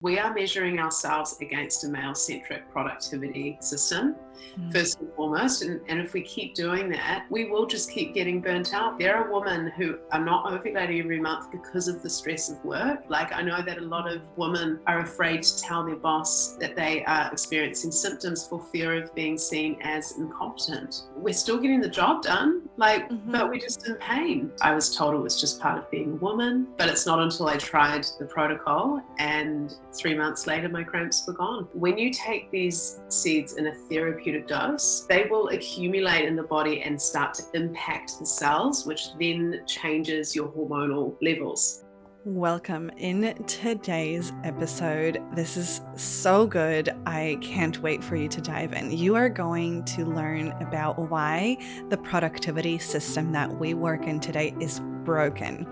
We are measuring ourselves against a male-centric productivity system, first and foremost. And if we keep doing that, we will just keep getting burnt out. There are women who are not ovulating every month because of the stress of work. Like, I know that a lot of women are afraid to tell their boss that they are experiencing symptoms for fear of being seen as incompetent. We're still getting the job done, but we're just in pain. I was told it was just part of being a woman, but it's not until I tried the protocol, and 3 months later, my cramps were gone. When you take these seeds in a therapeutic dose, they will accumulate in the body and start to impact the cells, which then changes your hormonal levels. Welcome in today's episode. This is so good. I can't wait for you to dive in. You are going to learn about why the productivity system that we work in today is broken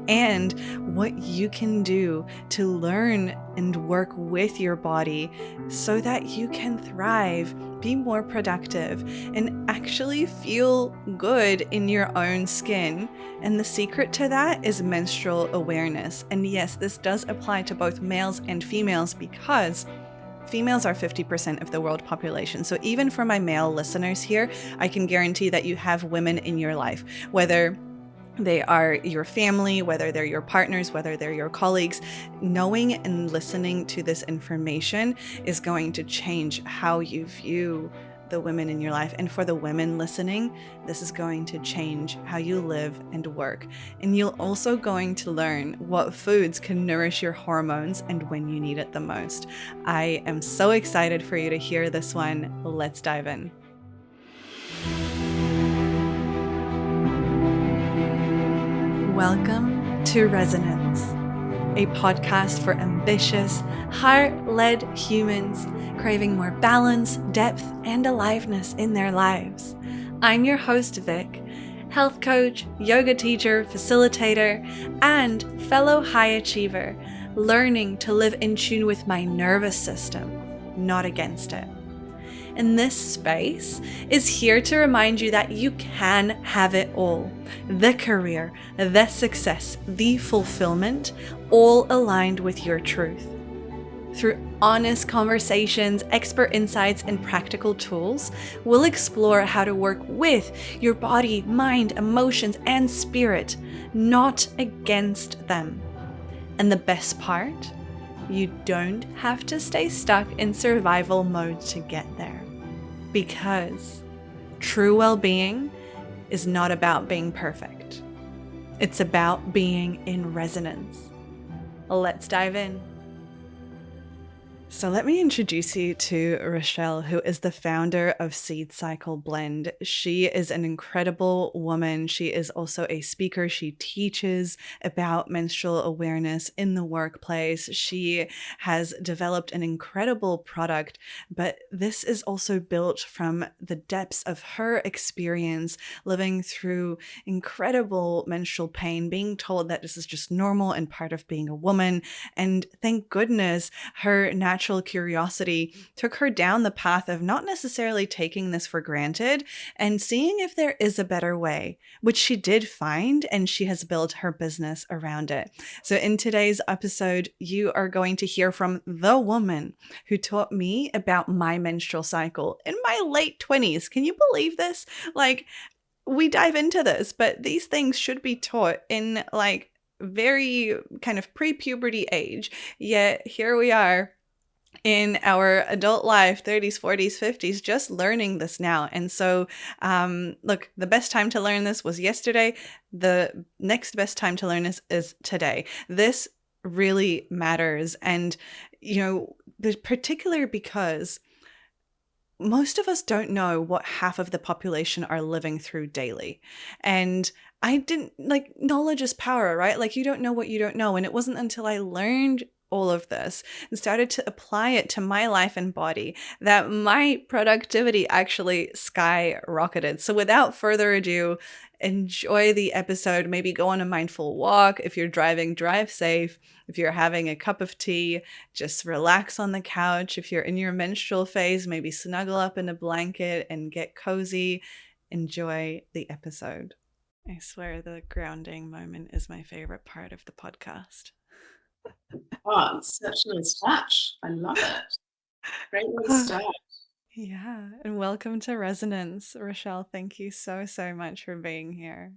and what you can do to learn and work with your body so that you can thrive, be more productive, and actually feel good in your own skin. And the secret to that is menstrual awareness. And yes, this does apply to both males and females because females are 50% of the world population. So even for my male listeners here, I can guarantee that you have women in your life, whether they are your family, whether they're your partners, whether they're your colleagues. Knowing and listening to this information is going to change how you view the women in your life. And for the women listening, this is going to change how you live and work. And you're also going to learn what foods can nourish your hormones and when you need it the most. I am so excited for you to hear this one. Let's dive in. Welcome to Resonance, a podcast for ambitious, heart-led humans craving more balance, depth, and aliveness in their lives. I'm your host, Vic, health coach, yoga teacher, facilitator, and fellow high achiever, learning to live in tune with my nervous system, not against it. And this space is here to remind you that you can have it all. The career, the success, the fulfillment, all aligned with your truth. Through honest conversations, expert insights, and practical tools, we'll explore how to work with your body, mind, emotions, and spirit, not against them. And the best part? You don't have to stay stuck in survival mode to get there. Because true well-being is not about being perfect. It's about being in resonance. Let's dive in. So let me introduce you to Rochelle, who is the founder of Seed Cycle Blend. She is an incredible woman. She is also a speaker. She teaches about menstrual awareness in the workplace. She has developed an incredible product, but this is also built from the depths of her experience living through incredible menstrual pain, being told that this is just normal and part of being a woman. And thank goodness her natural curiosity took her down the path of not necessarily taking this for granted and seeing if there is a better way, which she did find, and she has built her business around it. So in today's episode, you are going to hear from the woman who taught me about my menstrual cycle in my late 20s. Can you believe this? We dive into this, but these things should be taught in very kind of pre-puberty age. Yet here we are in our adult life, 30s, 40s, 50s, just learning this now. And so, look, the best time to learn this was yesterday. The next best time to learn this is today. This really matters. And, particular because most of us don't know what half of the population are living through daily. And knowledge is power, right? You don't know what you don't know. And it wasn't until I learned all of this and started to apply it to my life and body that my productivity actually skyrocketed. So without further ado, enjoy the episode. Maybe go on a mindful walk. If you're driving, drive safe. If you're having a cup of tea, just relax on the couch. If you're in your menstrual phase, maybe snuggle up in a blanket and get cozy. Enjoy the episode. I swear the grounding moment is my favorite part of the podcast. Oh, it's such a nice touch. I love it. Great way to start. Yeah, and welcome to Resonance, Rochelle. Thank you so, so much for being here.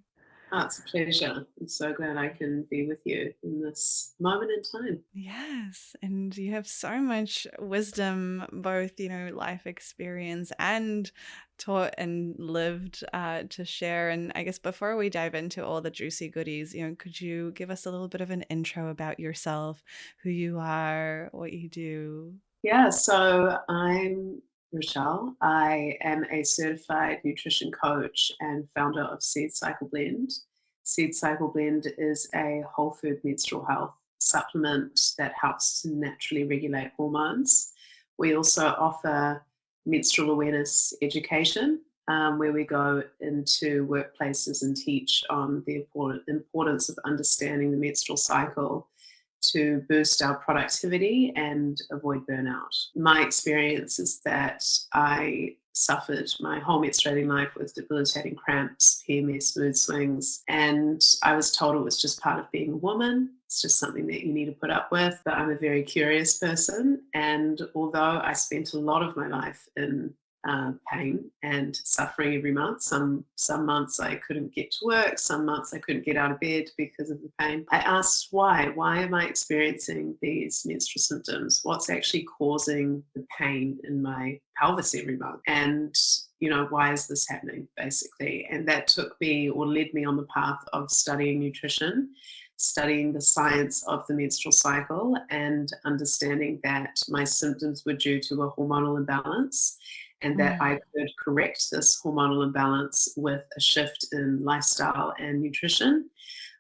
Oh, it's a pleasure. I'm so glad I can be with you in this moment in time. Yes, and you have so much wisdom, both, life experience and taught and lived to share. And I guess before we dive into all the juicy goodies, could you give us a little bit of an intro about yourself, who you are, what you do? Yeah, so I'm Rochelle. I am a certified nutrition coach and founder of Seed Cycle Blend. Seed Cycle Blend is a whole food menstrual health supplement that helps to naturally regulate hormones. We also offer menstrual awareness education, where we go into workplaces and teach on the importance of understanding the menstrual cycle to boost our productivity and avoid burnout. My experience is that I suffered my whole menstruating life with debilitating cramps, PMS, mood swings, and I was told it was just part of being a woman. It's just something that you need to put up with. But I'm a very curious person, and although I spent a lot of my life in pain and suffering every month. Some months I couldn't get to work. Some months I couldn't get out of bed because of the pain. I asked why. Why am I experiencing these menstrual symptoms? What's actually causing the pain in my pelvis every month? And why is this happening, basically? And that took me, or led me, on the path of studying nutrition, studying the science of the menstrual cycle, and understanding that my symptoms were due to a hormonal imbalance, and that I could correct this hormonal imbalance with a shift in lifestyle and nutrition.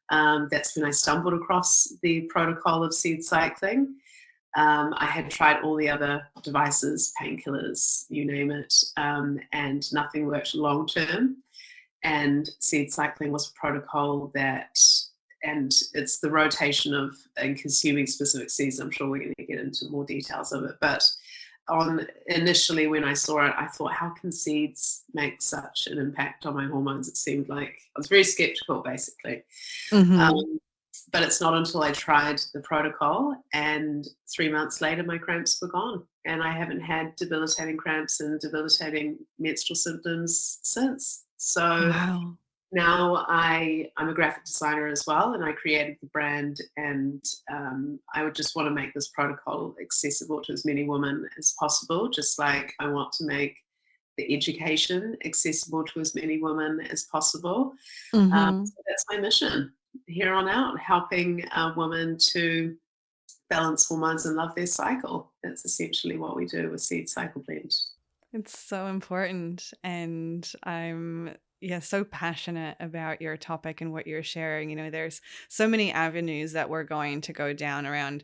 That's when I stumbled across the protocol of seed cycling. I had tried all the other devices, painkillers, you name it, and nothing worked long term. And seed cycling was a protocol and it's the rotation of and consuming specific seeds. I'm sure we're going to get into more details of it, but initially when I saw it, I thought, how can seeds make such an impact on my hormones? It seemed like I was very skeptical, basically. But it's not until I tried the protocol, and 3 months later my cramps were gone, and I haven't had debilitating cramps and debilitating menstrual symptoms since. So Wow. now I'm a graphic designer as well, and I created the brand, and I would just want to make this protocol accessible to as many women as possible, just like I want to make the education accessible to as many women as possible. So that's my mission here on out, helping women to balance hormones and love their cycle. That's essentially what we do with Seed Cycle Blend. It's so important. And I'm so passionate about your topic and what you're sharing. There's so many avenues that we're going to go down around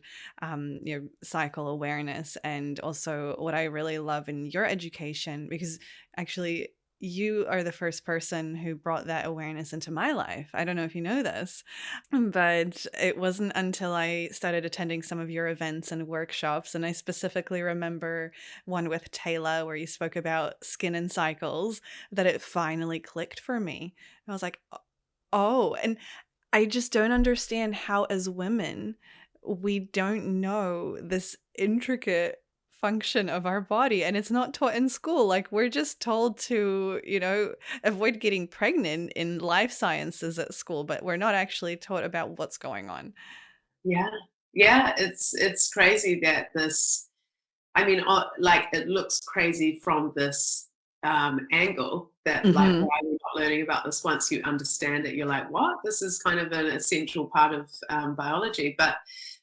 cycle awareness, and also what I really love in your education, because actually you are the first person who brought that awareness into my life. I don't know if you know this, but it wasn't until I started attending some of your events and workshops, and I specifically remember one with Taylor where you spoke about skin and cycles, that it finally clicked for me. I was like, oh, and I just don't understand how, as women, we don't know this intricate function of our body, and it's not taught in school. Like, we're just told to avoid getting pregnant in life sciences at school, but we're not actually taught about what's going on. Yeah, it's crazy that this, I mean, like, it looks crazy from this angle that, like, why are we not learning about this? Once you understand it, you're like, what? This is kind of an essential part of biology. But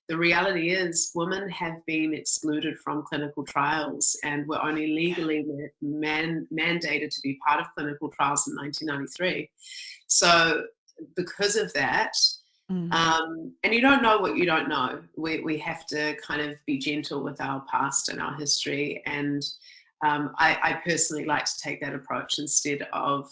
the reality is, women have been excluded from clinical trials, and were only legally mandated to be part of clinical trials in 1993. So because of that, and you don't know what you don't know. We have to kind of be gentle with our past and our history. And I personally like to take that approach instead of,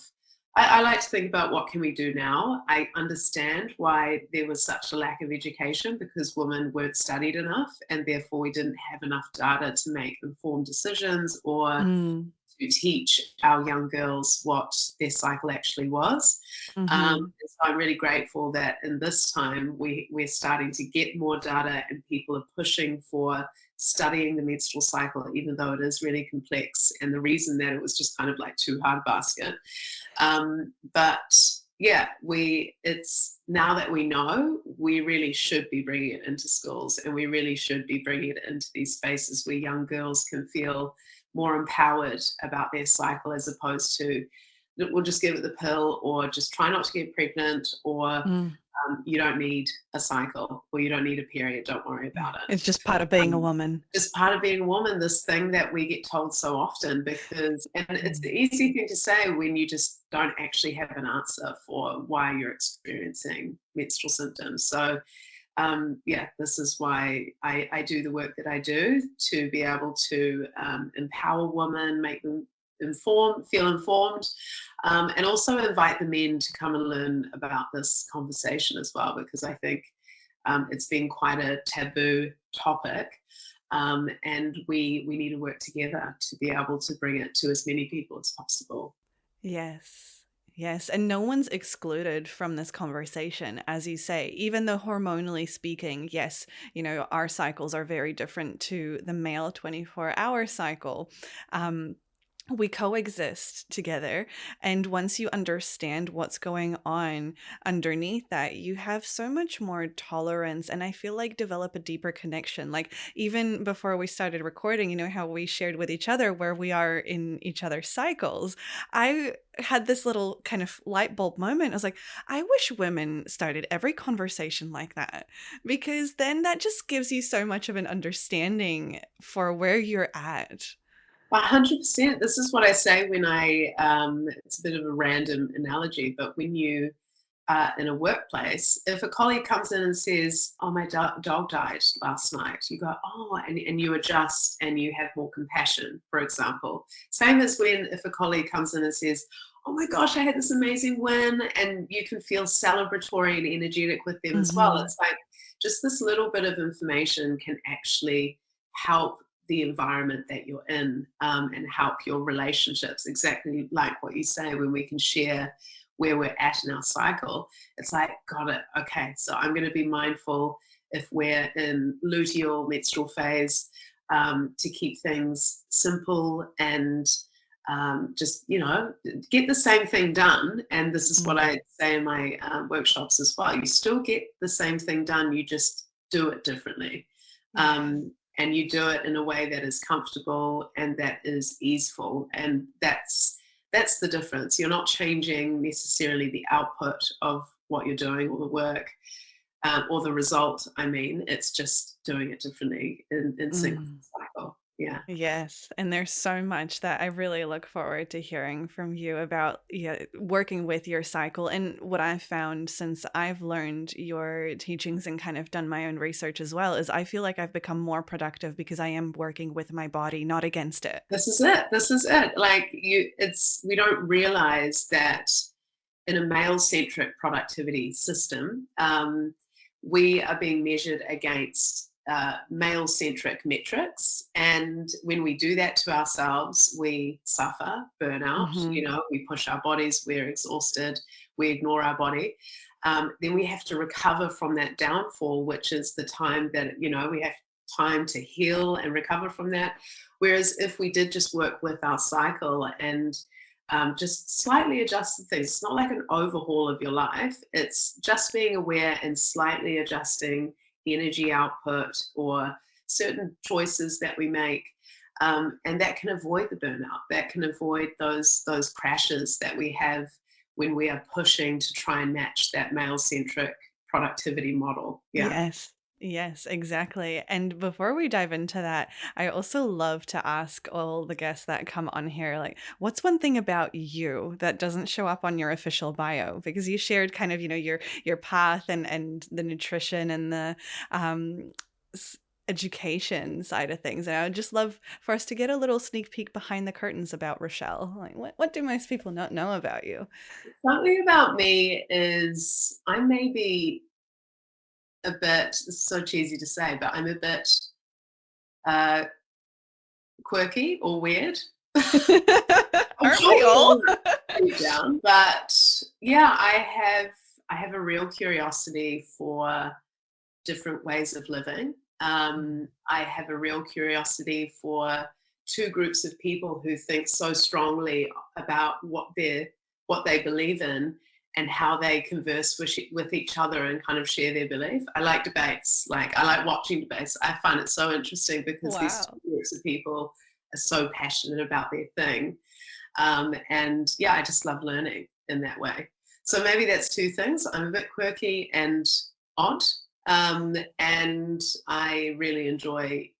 I like to think about what can we do now. I understand why there was such a lack of education, because women weren't studied enough, and therefore we didn't have enough data to make informed decisions or to teach our young girls what their cycle actually was. Mm-hmm. So I'm really grateful that in this time we're starting to get more data and people are pushing for studying the menstrual cycle, even though it is really complex. And the reason that it was just kind of like too hard basket. But yeah, it's now that we know, we really should be bringing it into schools, and we really should be bringing it into these spaces where young girls can feel more empowered about their cycle, as opposed to we'll just give it the pill, or just try not to get pregnant, or you don't need a cycle, or you don't need a period, don't worry about it. It's just part of being a woman. Just part of being a woman, this thing that we get told so often, because, and it's the easy thing to say when you just don't actually have an answer for why you're experiencing menstrual symptoms. So yeah, this is why I do the work that I do, to be able to empower women, make them feel informed, and also invite the men to come and learn about this conversation as well, because I think it's been quite a taboo topic, and we need to work together to be able to bring it to as many people as possible. Yes. Yes. And no one's excluded from this conversation, as you say, even though hormonally speaking, yes, our cycles are very different to the male 24-hour cycle. We coexist together. And once you understand what's going on underneath that, you have so much more tolerance, and I feel like develop a deeper connection. Like even before we started recording, how we shared with each other where we are in each other's cycles. I had this little kind of light bulb moment. I was like, I wish women started every conversation like that, because then that just gives you so much of an understanding for where you're at. 100%. This is what I say when it's a bit of a random analogy, but when you are in a workplace, if a colleague comes in and says, oh, my dog died last night, you go, oh, and you adjust and you have more compassion, for example. Same as if a colleague comes in and says, oh my gosh, I had this amazing win, and you can feel celebratory and energetic with them as well. It's like just this little bit of information can actually help the environment that you're in, and help your relationships, exactly like what you say, when we can share where we're at in our cycle. It's like, got it, okay, so I'm going to be mindful if we're in luteal menstrual phase, to keep things simple and just get the same thing done. And this is what I say in my workshops as well. You still get the same thing done, you just do it differently. And you do it in a way that is comfortable and that is easeful. And that's the difference. You're not changing necessarily the output of what you're doing, or the work, or the result. I mean, it's just doing it differently in sync with the cycle. Yeah. Yes. And there's so much that I really look forward to hearing from you about working with your cycle. And what I've found since I've learned your teachings and kind of done my own research as well is I feel like I've become more productive because I am working with my body, not against it. This is it. Like we don't realize that in a male-centric productivity system, we are being measured against male-centric metrics, and when we do that to ourselves, we suffer burnout. We push our bodies, we're exhausted, we ignore our body. Then we have to recover from that downfall, which is the time that we have time to heal and recover from that. Whereas if we did just work with our cycle and just slightly adjust the things, it's not like an overhaul of your life, it's just being aware and slightly adjusting energy output or certain choices that we make, and that can avoid the burnout, that can avoid those crashes that we have when we are pushing to try and match that male-centric productivity model. Yes, exactly. And before we dive into that, I also love to ask all the guests that come on here, like, what's one thing about you that doesn't show up on your official bio? Because you shared kind of, your path and the nutrition and the education side of things. And I would just love for us to get a little sneak peek behind the curtains about Rochelle. Like, what do most people not know about you? Something about me is I may be a bit, it's so cheesy to say, but I'm a bit quirky or weird. I'm Aren't sure we all? deep down, but yeah, I have a real curiosity for different ways of living. I have a real curiosity for two groups of people who think so strongly about what they believe in and how they converse with each other and kind of share their belief. I like debates. Like I like watching debates. I find it so interesting because these Wow. two groups of people are so passionate about their thing. And yeah, I just love learning in that way. So maybe that's two things. I'm a bit quirky and odd, and I really enjoy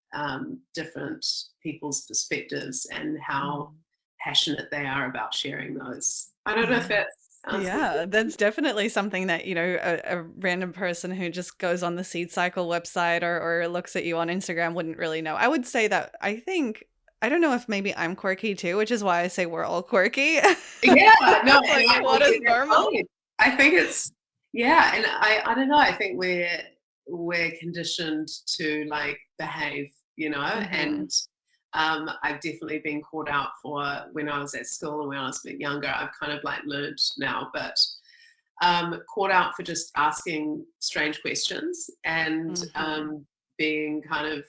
different people's perspectives and how Mm. passionate they are about sharing those. I don't know if Yeah. that answers the Yeah, question. that's definitely something that, a random person who just goes on the Seed Cycle website or looks at you on Instagram wouldn't really know. I would say that I don't know if maybe I'm quirky too, which is why I say we're all quirky. Yeah, no, and Like, I what think is that's normal? fine. I think it's yeah, and I don't know. I think we're conditioned to like behave, Hmm. and I've definitely been caught out for when I was at school and when I was a bit younger. I've kind of like learned now, but caught out for just asking strange questions and Hmm. being kind of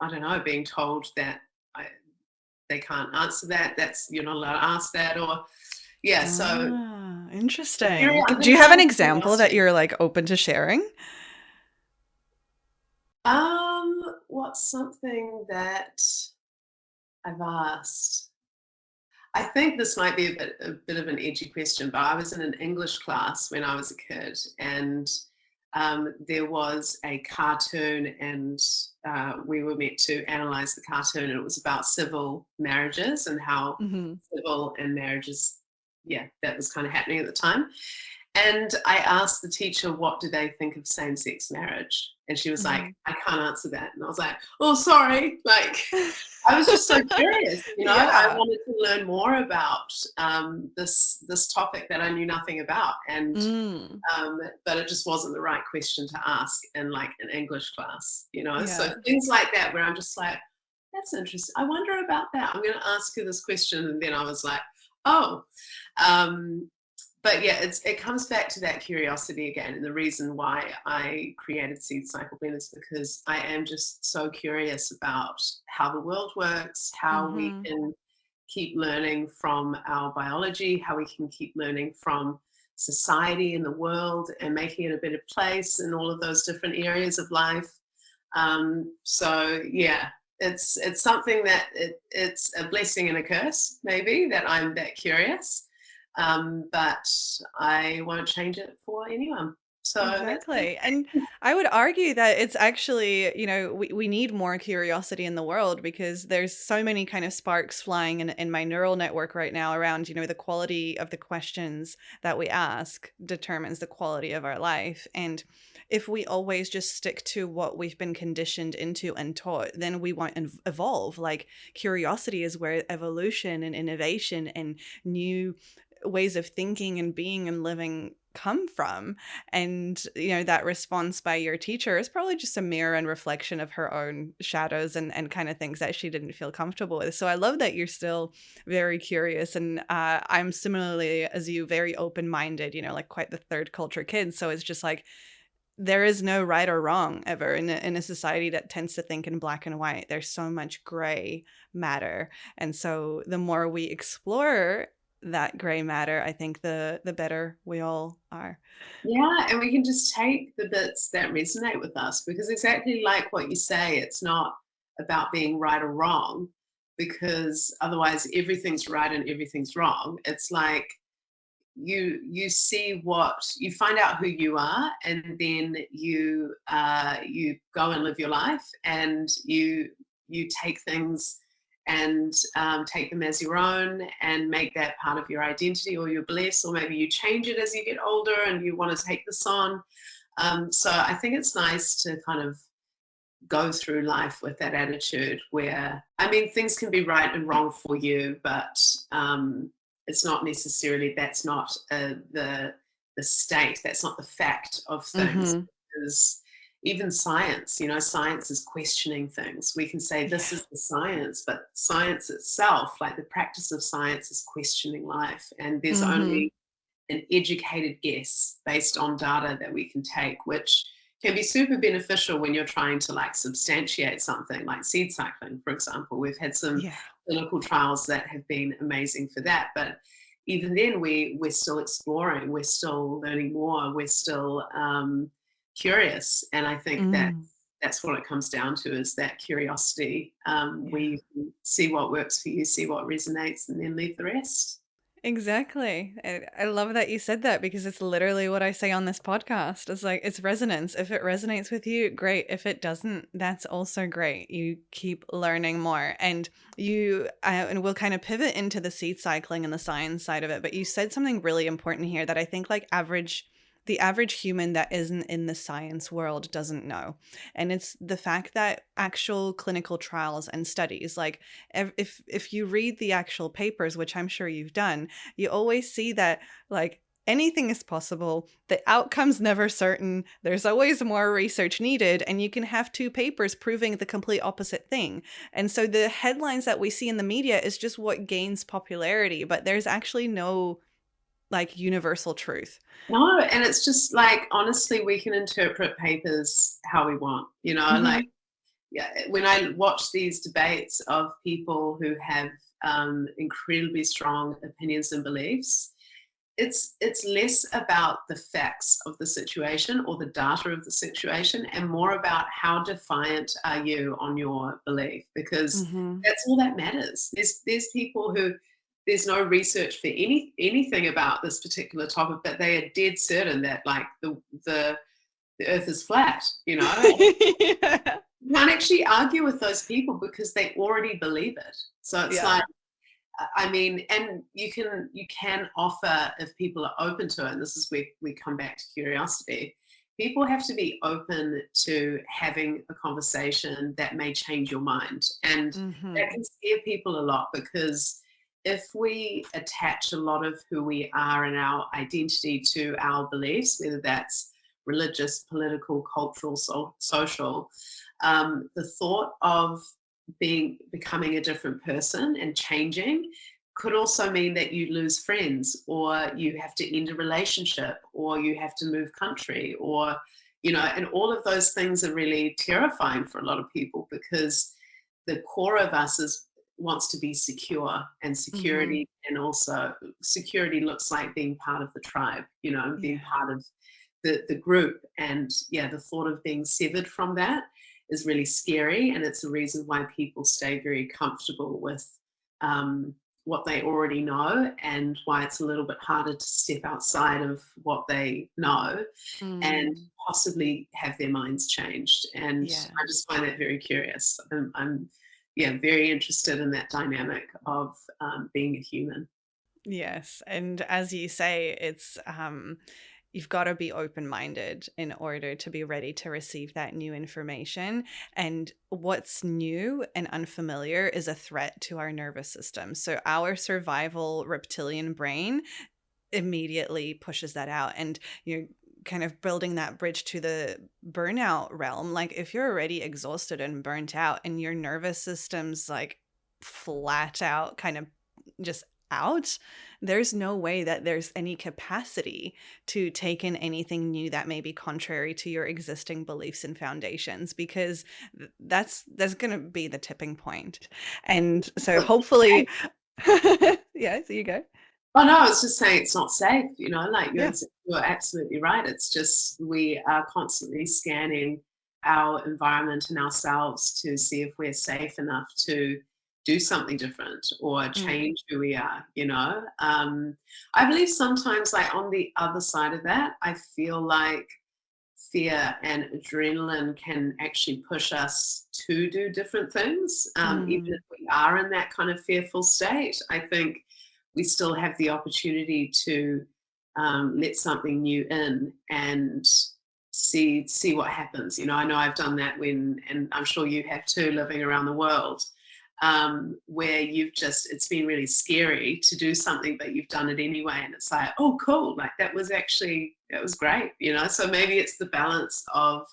I don't know, being told that they can't answer that. That's you're not allowed to ask that, or yeah. So Ah, I interesting. Do think you I have have an a example that curiosity. you're like open to sharing? What's something that I've asked? I think this might be a bit of an edgy question, but I was in an English class when I was a kid, and there was a cartoon, and we were meant to analyze the cartoon, and it was about civil marriages and how Hmm. civil and marriages, yeah, that was kind of happening at the time. And I asked the teacher, what do they think of same sex marriage? And she was like, Hmm. I can't answer that. And I was like, oh, sorry. Like, I was just so curious, I Yeah. wanted to learn more about this topic that I knew nothing about. And Mm. but it just wasn't the right question to ask in like an English class. So Yeah. things like that where I'm just like, that's interesting. I wonder about that. I'm going to ask her this question. And then I was like, oh. Um, but yeah, it comes back to that curiosity again. And the reason why I created Seed Cycle Blend is because I am just so curious about how the world works, how we Hmm. can keep learning from our biology, how we can keep learning from society and the world and making it a better place in all of those different areas of life. So yeah, it's something that it's a blessing and a curse, maybe, that I'm that curious. But I won't change it for anyone. So that's it. Exactly. And I would argue that it's actually, we need more curiosity in the world because there's so many kind of sparks flying in my neural network right now around, the quality of the questions that we ask determines the quality of our life. And if we always just stick to what we've been conditioned into and taught, then we won't evolve. Like curiosity is where evolution and innovation and new ways of thinking and being and living come from. And that response by your teacher is probably just a mirror and reflection of her own shadows and kind of things that she didn't feel comfortable with. So I love that you're still very curious, and I'm similarly as you, very open-minded, like quite the third culture kid. So it's just like there is no right or wrong ever in a society that tends to think in black and white. There's so much gray matter. And so the more we explore that gray matter, I think the better we all are. Yeah, and we can just take the bits that resonate with us because exactly like what you say, it's not about being right or wrong because otherwise everything's right and everything's wrong. It's like you see what you find out who you are, and then you go and live your life, and you take things and take them as your own and make that part of your identity or your beliefs, or maybe you change it as you get older and you want to take this on. So I think it's nice to kind of go through life with that attitude where, I mean, things can be right and wrong for you, but it's not necessarily, that's not the state, that's not the fact of things. Mhm. Because even science, science is questioning things. We can say this is the science, but science itself, like the practice of science, is questioning life. And there's only an educated guess based on data that we can take, which can be super beneficial when you're trying to like substantiate something like seed cycling, for example. We've had some clinical trials that have been amazing for that. But even then, we're still exploring, we're still learning more, we're still curious. And I think that's what it comes down to, is that curiosity, where you can see what works for you, see what resonates, and then leave the rest. Exactly. I love that you said that, because it's literally what I say on this podcast. It's like, it's resonance. If it resonates with you, great. If it doesn't, that's also great. You keep learning more, and and we'll kind of pivot into the seed cycling and the science side of it. But you said something really important here that I think like the average human that isn't in the science world doesn't know. And it's the fact that actual clinical trials and studies, like if you read the actual papers, which I'm sure you've done, you always see that like anything is possible. The outcome's never certain. There's always more research needed, and you can have 2 papers proving the complete opposite thing. And so the headlines that we see in the media is just what gains popularity, but there's actually no like universal truth. No, and it's just like, honestly, we can interpret papers how we want, like, when I watch these debates of people who have incredibly strong opinions and beliefs, it's less about the facts of the situation or the data of the situation, and more about how defiant are you on your belief, because that's all that matters. There's people who, there's no research for anything about this particular topic, but they are dead certain that like the earth is flat, You can't actually argue with those people because they already believe it. So it's like, I mean, and you can offer, if people are open to it, and this is where we come back to curiosity, people have to be open to having a conversation that may change your mind. And that can scare people a lot, because if we attach a lot of who we are and our identity to our beliefs, whether that's religious, political, cultural, social, the thought of becoming a different person and changing could also mean that you lose friends, or you have to end a relationship, or you have to move country, or, and all of those things are really terrifying for a lot of people, because the core of us wants to be secure, and security, and also security looks like being part of the tribe, being part of the group. And the thought of being severed from that is really scary, and it's the reason why people stay very comfortable with what they already know, and why it's a little bit harder to step outside of what they know and possibly have their minds changed. And I just find that very curious. I'm very interested in that dynamic of being a human. Yes. And as you say, it's you've got to be open-minded in order to be ready to receive that new information. And what's new and unfamiliar is a threat to our nervous system. So our survival reptilian brain immediately pushes that out. And you're kind of building that bridge to the burnout realm. Like if you're already exhausted and burnt out, and your nervous system's like flat out, kind of just out, there's no way that there's any capacity to take in anything new that may be contrary to your existing beliefs and foundations, because that's going to be the tipping point. And so hopefully so you go. Oh no, I was just saying it's not safe, like you're absolutely right. It's just, we are constantly scanning our environment and ourselves to see if we're safe enough to do something different or change who we are, I believe sometimes, like on the other side of that, I feel like fear and adrenaline can actually push us to do different things. Even if we are in that kind of fearful state, I think we still have the opportunity to let something new in and see what happens. I know I've done that and I'm sure you have too, living around the world, where it's been really scary to do something, but you've done it anyway, and it's like, oh cool, like that was great, so maybe it's the balance of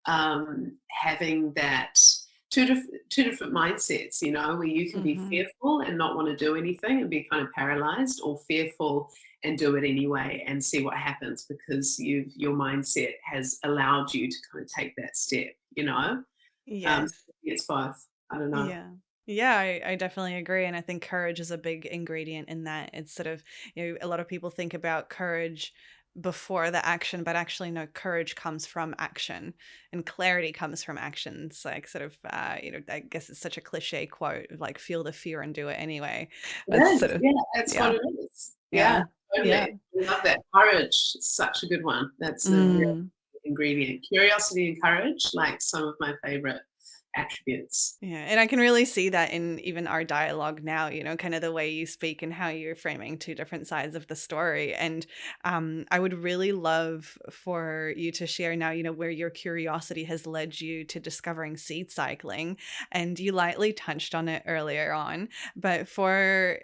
having that two different mindsets, where you can be fearful and not want to do anything and be kind of paralyzed, or fearful and do it anyway and see what happens because your mindset has allowed you to kind of take that step. Yes. It's both. I don't know. Yeah. Yeah, I definitely agree. And I think courage is a big ingredient in that. It's sort of, a lot of people think about courage before the action, but actually, no, courage comes from action and clarity comes from action. It's like sort of, I guess it's such a cliche quote of like, feel the fear and do it anyway. It That's is. sort of, Yeah, that's yeah, what it is. yeah, Yeah, totally. yeah. I love that. Courage is such a good one. That's a real Mm. ingredient. Curiosity and courage, like some of my favorite attributes. Yeah, and I can really see that in even our dialogue now, kind of the way you speak and how you're framing two different sides of the story. And I would really love for you to share now, where your curiosity has led you to discovering seed cycling. And you lightly touched on it earlier on, but for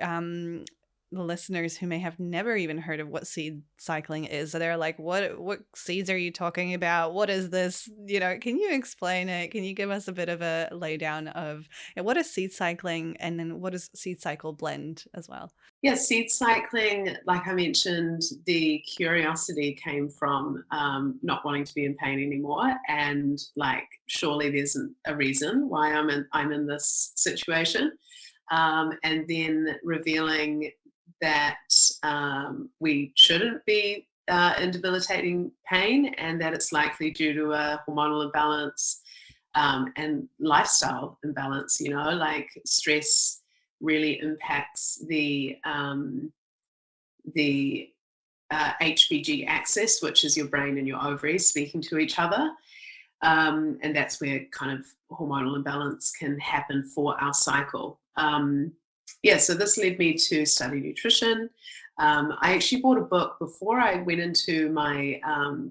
the listeners who may have never even heard of what seed cycling is, they're like, what seeds are you talking about? What is this? Can you explain it? Can you give us a bit of a laydown of what is seed cycling, and then what is seed cycle blend as well? Yeah, seed cycling, like I mentioned, the curiosity came from not wanting to be in pain anymore, and like surely there's a reason why I'm in this situation, and then revealing that we shouldn't be in debilitating pain, and that it's likely due to a hormonal imbalance and lifestyle imbalance. Like stress really impacts the HBG axis, which is your brain and your ovaries speaking to each other. And that's where kind of hormonal imbalance can happen for our cycle. So this led me to study nutrition. I actually bought a book before I went into my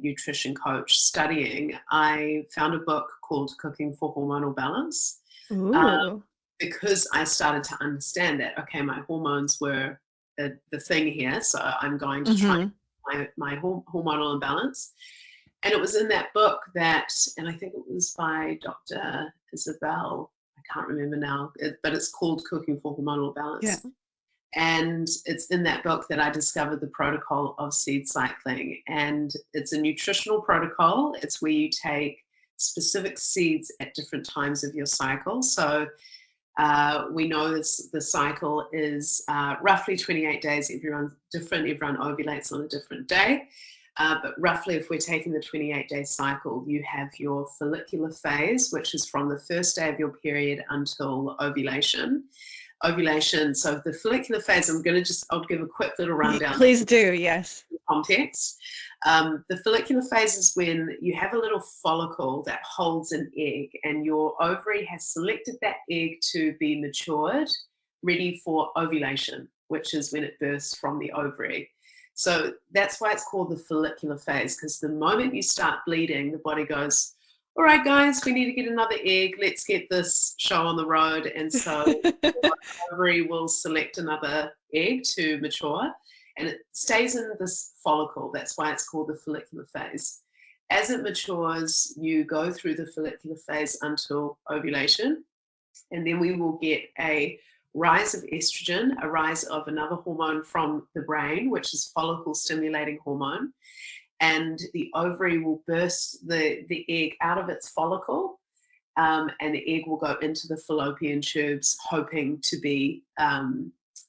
nutrition coach studying. I found a book called Cooking for Hormonal Balance. Ooh. Because I started to understand that, okay, my hormones were the thing here, so I'm going to try my hormonal imbalance. And it was in that book that, and I think it was by Dr. Isabel, I can't remember now, but it's called Cooking for Hormonal Balance. Yeah. And it's in that book that I discovered the protocol of seed cycling. And it's a nutritional protocol. It's where you take specific seeds at different times of your cycle. So we know the cycle is roughly 28 days. Everyone's different. Everyone ovulates on a different day. But roughly, if we're taking the 28-day cycle, you have your follicular phase, which is from the first day of your period until ovulation. So the follicular phase, I'll give a quick little rundown. Please do, yes. Context. The follicular phase is when you have a little follicle that holds an egg, and your ovary has selected that egg to be matured, ready for ovulation, which is when it bursts from the ovary. So that's why it's called the follicular phase, because the moment you start bleeding, the body goes, all right, guys, we need to get another egg. Let's get this show on the road. And so the ovary will select another egg to mature, and it stays in this follicle. That's why it's called the follicular phase. As it matures, you go through the follicular phase until ovulation, and then we will get a rise of estrogen, a rise of another hormone from the brain, which is follicle stimulating hormone. And the ovary will burst the egg out of its follicle, and the egg will go into the fallopian tubes, hoping to be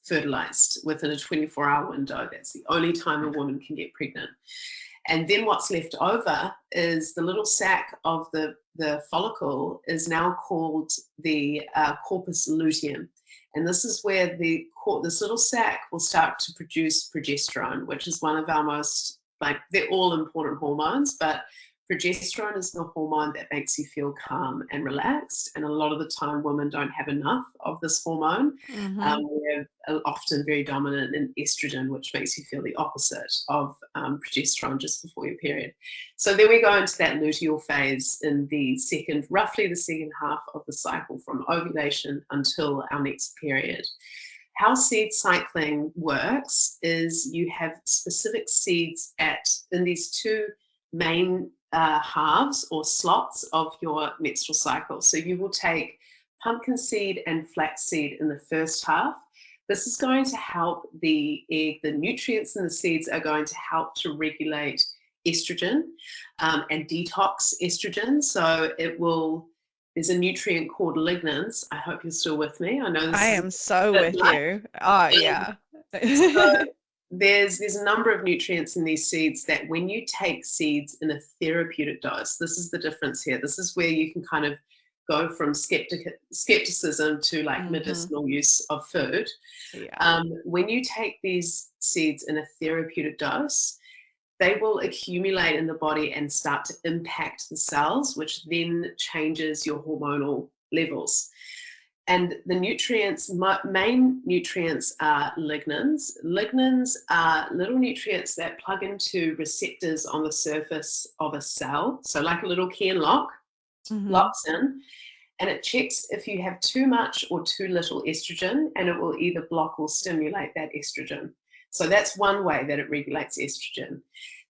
fertilized within a 24-hour window. That's the only time a woman can get pregnant. And then what's left over is the little sac of the follicle is now called the corpus luteum. And this is where this little sac will start to produce progesterone, which is one of our most, they're all important hormones, but progesterone is the hormone that makes you feel calm and relaxed. And a lot of the time, women don't have enough of this hormone. We're often very dominant in estrogen, which makes you feel the opposite of progesterone just before your period. So then we go into that luteal phase in roughly the second half of the cycle, from ovulation until our next period. How seed cycling works is you have specific seeds in these two main halves or slots of your menstrual cycle. So you will take pumpkin seed and flax seed in the first half. This is going to help the egg, the nutrients in the seeds are going to help to regulate estrogen and detox estrogen. So there's a nutrient called lignans. I hope you're still with me. I know I am so with you. Oh, yeah. So there's a number of nutrients in these seeds that when you take seeds in a therapeutic dose, this is the difference here. This is where you can kind of go from skepticism to like medicinal use of food. Yeah. When you take these seeds in a therapeutic dose, they will accumulate in the body and start to impact the cells, which then changes your hormonal levels. And the nutrients, main nutrients are lignans. Lignans are little nutrients that plug into receptors on the surface of a cell. So like a little key and lock, locks in, and it checks if you have too much or too little estrogen, and it will either block or stimulate that estrogen. So that's one way that it regulates estrogen.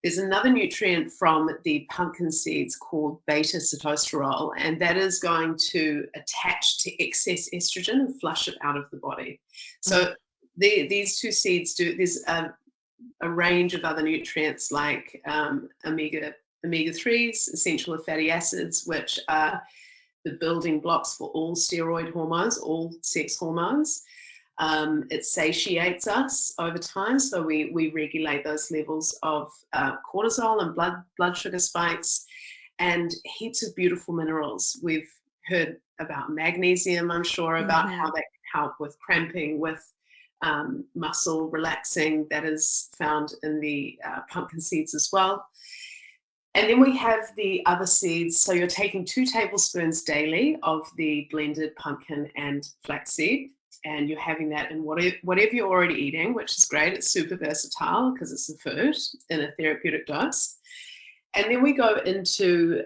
There's another nutrient from the pumpkin seeds called beta-sitosterol, and that is going to attach to excess estrogen and flush it out of the body. So these two seeds there's a range of other nutrients like omega-3s, essential fatty acids, which are the building blocks for all steroid hormones, all sex hormones. It satiates us over time, so we regulate those levels of cortisol and blood sugar spikes, and heaps of beautiful minerals. We've heard about magnesium, I'm sure, about how that can help with cramping, with muscle relaxing. That is found in the pumpkin seeds as well. And then we have the other seeds. So you're taking 2 tablespoons daily of the blended pumpkin and flaxseed, and you're having that in whatever you're already eating, which is great. It's super versatile because it's a food in a therapeutic dose. And then we go into,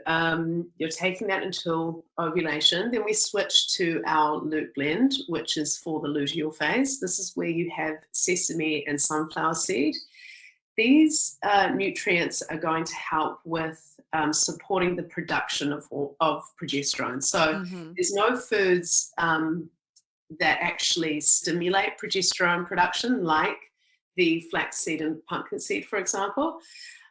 you're taking that until ovulation. Then we switch to our luteal blend, which is for the luteal phase. This is where you have sesame and sunflower seed. These nutrients are going to help with supporting the production of progesterone. So there's no foods that actually stimulate progesterone production, like the flaxseed and pumpkin seed, for example.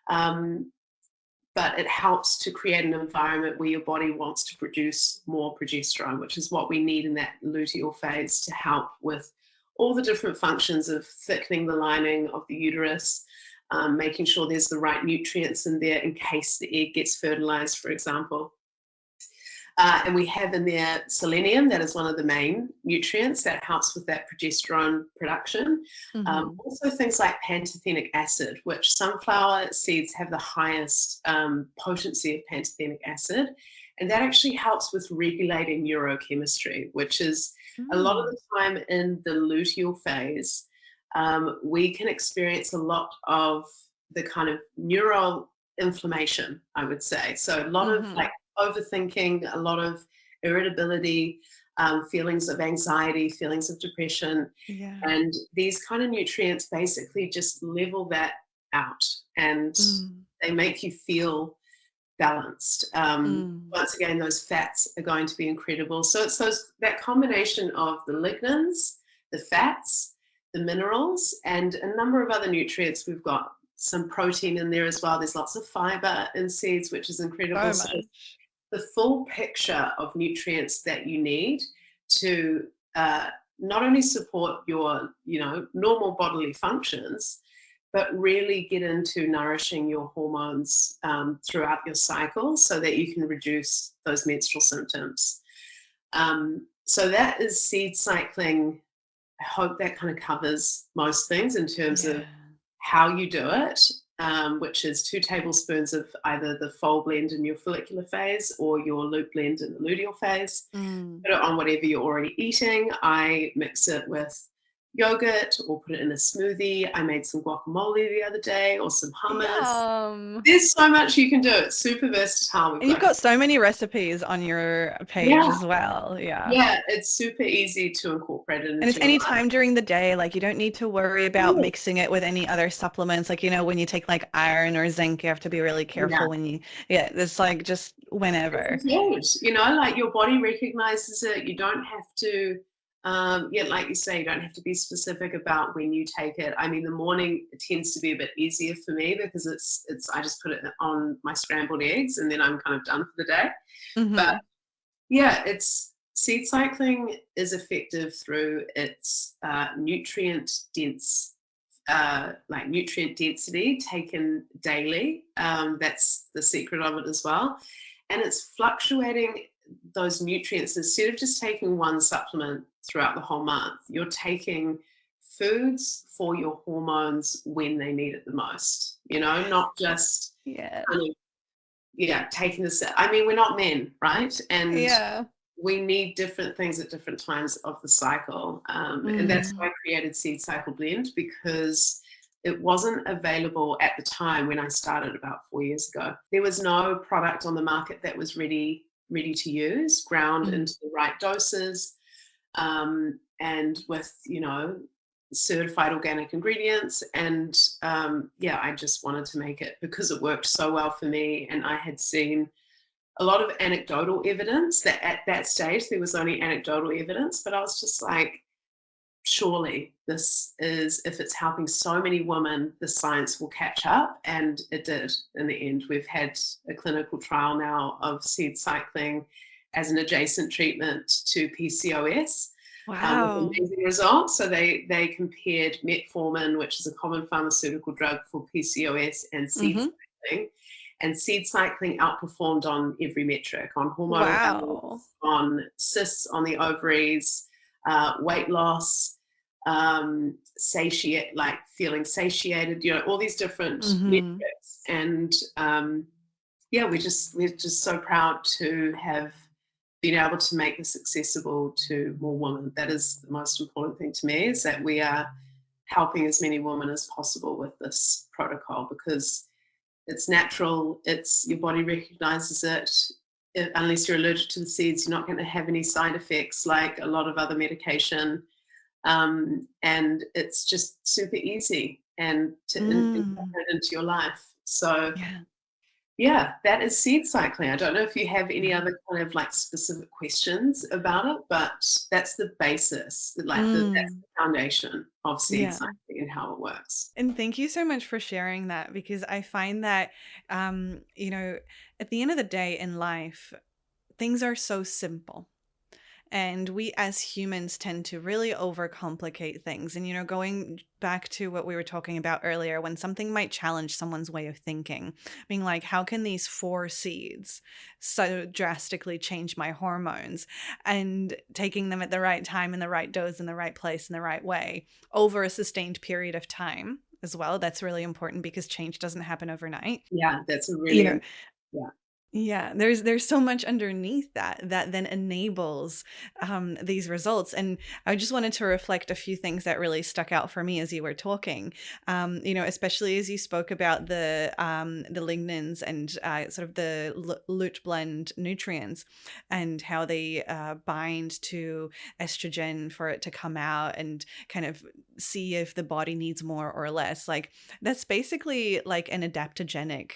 But it helps to create an environment where your body wants to produce more progesterone, which is what we need in that luteal phase to help with all the different functions of thickening the lining of the uterus, making sure there's the right nutrients in there in case the egg gets fertilized, for example. And we have in there selenium. That is one of the main nutrients that helps with that progesterone production. Also things like pantothenic acid, which sunflower seeds have the highest potency of pantothenic acid. And that actually helps with regulating neurochemistry, which is a lot of the time in the luteal phase, we can experience a lot of the kind of neural inflammation, I would say. So a lot of like overthinking, a lot of irritability, feelings of anxiety, feelings of depression. And these kind of nutrients basically just level that out, and they make you feel balanced. Once again, those fats are going to be incredible. So it's that combination of the lignans, the fats, the minerals, and a number of other nutrients. We've got some protein in there as well. There's lots of fiber in seeds, which is incredible. So the full picture of nutrients that you need to not only support your, normal bodily functions, but really get into nourishing your hormones throughout your cycle so that you can reduce those menstrual symptoms. So that is seed cycling. I hope that kind of covers most things in terms of how you do it, which is 2 tablespoons of either the foal blend in your follicular phase or your luteal blend in the luteal phase. Put it on whatever you're already eating. I mix it with yogurt or put it in a smoothie. I made some guacamole the other day, or some hummus. Yum. There's so much you can do. It's super versatile. And you've got so many recipes on your page as well. Yeah, it's super easy to incorporate it into And it's your any life. time during the day. Like, you don't need to worry about mixing it with any other supplements. Like, when you take like iron or zinc, you have to be really careful when you, it's like just whenever. It's huge. Like your body recognizes it. You don't have to, like you say, you don't have to be specific about when you take it. I mean, the morning it tends to be a bit easier for me because it's I just put it on my scrambled eggs and then I'm kind of done for the day. Mm-hmm. But yeah, seed cycling is effective through its nutrient density taken daily. That's the secret of it as well. And it's fluctuating those nutrients. Instead of just taking one supplement throughout the whole month, you're taking foods for your hormones when they need it the most, not just taking this. I mean, we're not men, right? And we need different things at different times of the cycle. And that's why I created Seed Cycle Blend, because it wasn't available at the time when I started about 4 years ago. There was no product on the market that was ready to use, ground into the right doses, and with, certified organic ingredients. And I just wanted to make it because it worked so well for me. And I had seen a lot of anecdotal evidence that at that stage there was only anecdotal evidence, but I was just like, surely this is, if it's helping so many women, the science will catch up. And it did in the end. We've had a clinical trial now of seed cycling as an adjacent treatment to PCOS. Wow. With amazing results. So they compared metformin, which is a common pharmaceutical drug for PCOS, and seed cycling. And seed cycling outperformed on every metric, on hormonal balance, on cysts on the ovaries, weight loss, feeling satiated, all these different metrics. And we're just so proud to have been able to make this accessible to more women. That is the most important thing to me, is that we are helping as many women as possible with this protocol, because it's natural, your body recognizes it. Unless you're allergic to the seeds, you're not going to have any side effects like a lot of other medication. And it's just super easy and to incorporate into your life. So that is seed cycling. I don't know if you have any other kind of like specific questions about it, but that's the basis, that's the foundation of seed cycling and how it works. And thank you so much for sharing that, because I find that, at the end of the day in life, things are so simple. And we as humans tend to really overcomplicate things. And, going back to what we were talking about earlier, when something might challenge someone's way of thinking, being like, how can these 4 seeds so drastically change my hormones? And taking them at the right time, in the right dose, in the right place, in the right way, over a sustained period of time as well. That's really important, because change doesn't happen overnight. Yeah, that's a really... Yeah, there's so much underneath that then enables these results. And I just wanted to reflect a few things that really stuck out for me as you were talking, especially as you spoke about the lignans and sort of the LUT blend nutrients, and how they bind to estrogen for it to come out and kind of see if the body needs more or less. Like, that's basically like an adaptogenic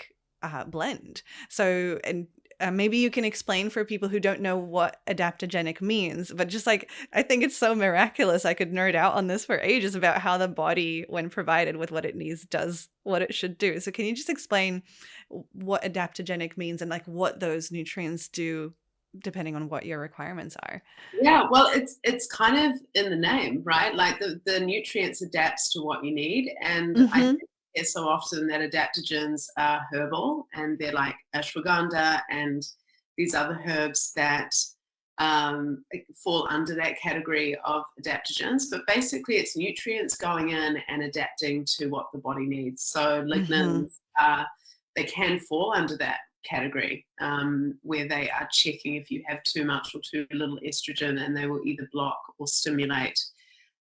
blend. So, and maybe you can explain for people who don't know what adaptogenic means, but just like, I think it's so miraculous. I could nerd out on this for ages about how the body, when provided with what it needs, does what it should do. So can you just explain what adaptogenic means and like what those nutrients do depending on what your requirements are? Yeah, well, it's kind of in the name, right? Like the nutrients adapts to what you need. And I think so often that adaptogens are herbal, and they're like ashwagandha and these other herbs that fall under that category of adaptogens. But basically it's nutrients going in and adapting to what the body needs. So lignans, they can fall under that category, where they are checking if you have too much or too little estrogen, and they will either block or stimulate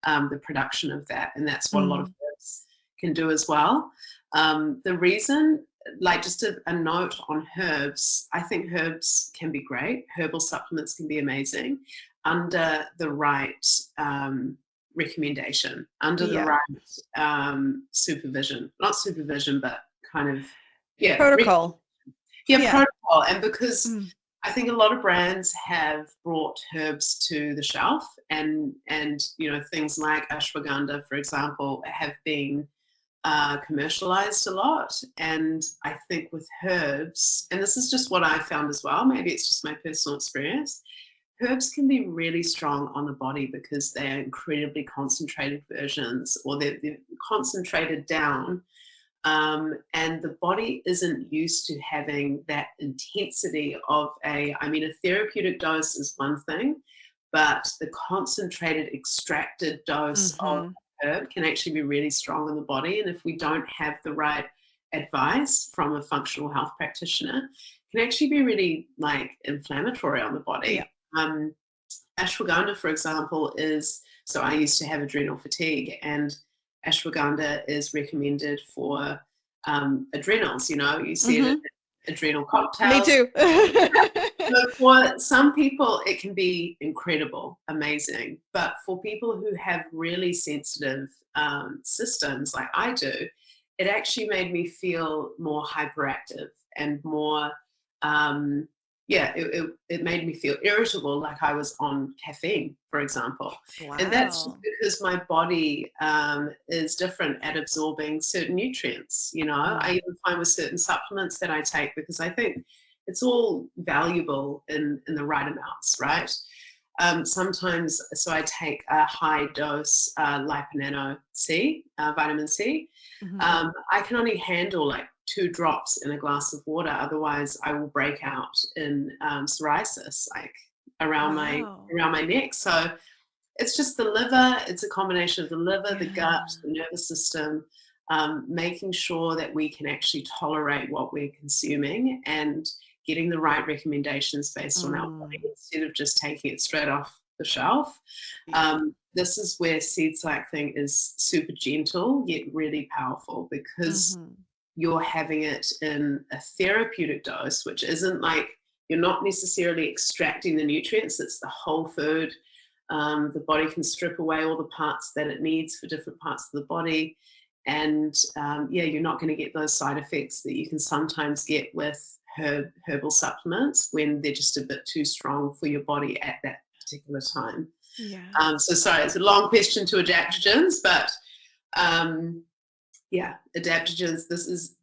the production of that. And that's what a lot of herbs can do as well. The reason, like just a note on herbs, I think herbs can be great. Herbal supplements can be amazing under the right recommendation, under the right supervision. Not supervision, but kind of, protocol. Protocol. And because I think a lot of brands have brought herbs to the shelf, and things like ashwagandha, for example, have been commercialized a lot. And I think with herbs, and this is just what I found as well, maybe it's just my personal experience, herbs can be really strong on the body because they're incredibly concentrated versions, or they're concentrated down. And the body isn't used to having that intensity of a therapeutic dose is one thing, but the concentrated extracted dose of herb can actually be really strong in the body. And if we don't have the right advice from a functional health practitioner, it can actually be really inflammatory on the body. Ashwagandha, for example, so I used to have adrenal fatigue, and ashwagandha is recommended for adrenals. You see it in adrenal cocktails. Me too. So for some people, it can be incredible, amazing. But for people who have really sensitive systems like I do, it actually made me feel more hyperactive and more, it made me feel irritable, like I was on caffeine, for example. Wow. And that's because my body is different at absorbing certain nutrients. I even find with certain supplements that I take, because I think it's all valuable in the right amounts, right? Sometimes, so I take a high dose liponano C, vitamin C. I can only handle 2 drops in a glass of water. Otherwise, I will break out in psoriasis, around my neck. So it's just the liver. It's a combination of the liver, the gut, the nervous system, making sure that we can actually tolerate what we're consuming and getting the right recommendations based on our body instead of just taking it straight off the shelf. This is where seed cycling is super gentle yet really powerful, because you're having it in a therapeutic dose, which isn't you're not necessarily extracting the nutrients. It's the whole food. The body can strip away all the parts that it needs for different parts of the body. And you're not going to get those side effects that you can sometimes get with herbal supplements when they're just a bit too strong for your body at that particular time. So sorry, it's a long question to adaptogens, but adaptogens, this is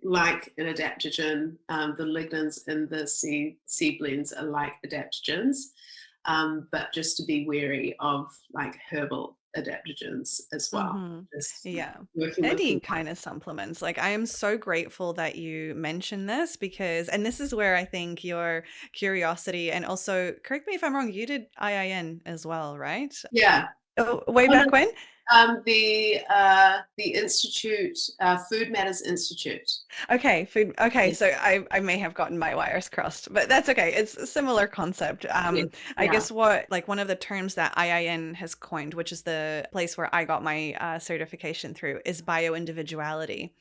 like an adaptogen. The lignans in the seed blends are like adaptogens, but just to be wary of herbal adaptogens as well. Any kind of supplements. I am so grateful that you mentioned this, because, and this is where I think your curiosity, and also, correct me if I'm wrong, you did IIN as well, right? Way back when? The institute, Food Matters Institute. Okay, so I may have gotten my wires crossed, but that's okay. It's a similar concept. I guess what, one of the terms that IIN has coined, which is the place where I got my certification through, is bioindividuality,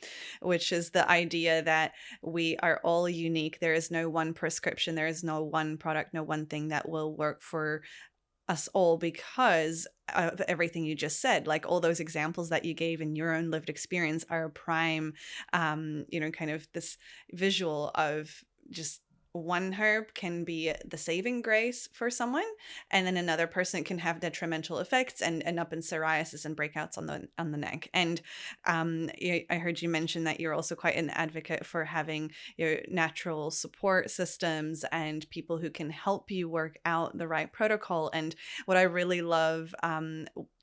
which is the idea that we are all unique. There is no one prescription, there is no one product, no one thing that will work for us all, because of everything you just said. All those examples that you gave in your own lived experience are a prime, kind of this visual of just one herb can be the saving grace for someone, and then another person can have detrimental effects and end up in psoriasis and breakouts on the neck. And I heard you mention that you're also quite an advocate for having natural support systems and people who can help you work out the right protocol. And what I really love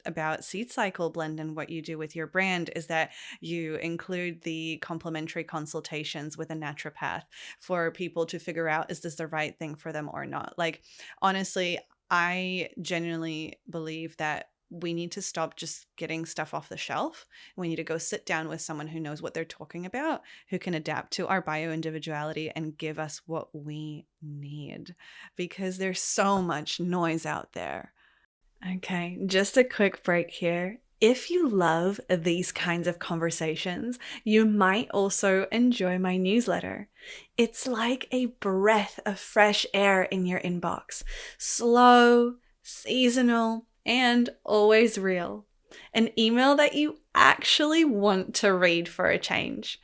about Seed Cycle Blend and what you do with your brand is that you include the complimentary consultations with a naturopath for people to figure out, is this the right thing for them or not? Honestly, I genuinely believe that we need to stop just getting stuff off the shelf. We need to go sit down with someone who knows what they're talking about, who can adapt to our bio-individuality and give us what we need, because there's so much noise out there. Okay, just a quick break here. If you love these kinds of conversations, you might also enjoy my newsletter. It's like a breath of fresh air in your inbox. Slow, seasonal, and always real. An email that you actually want to read for a change.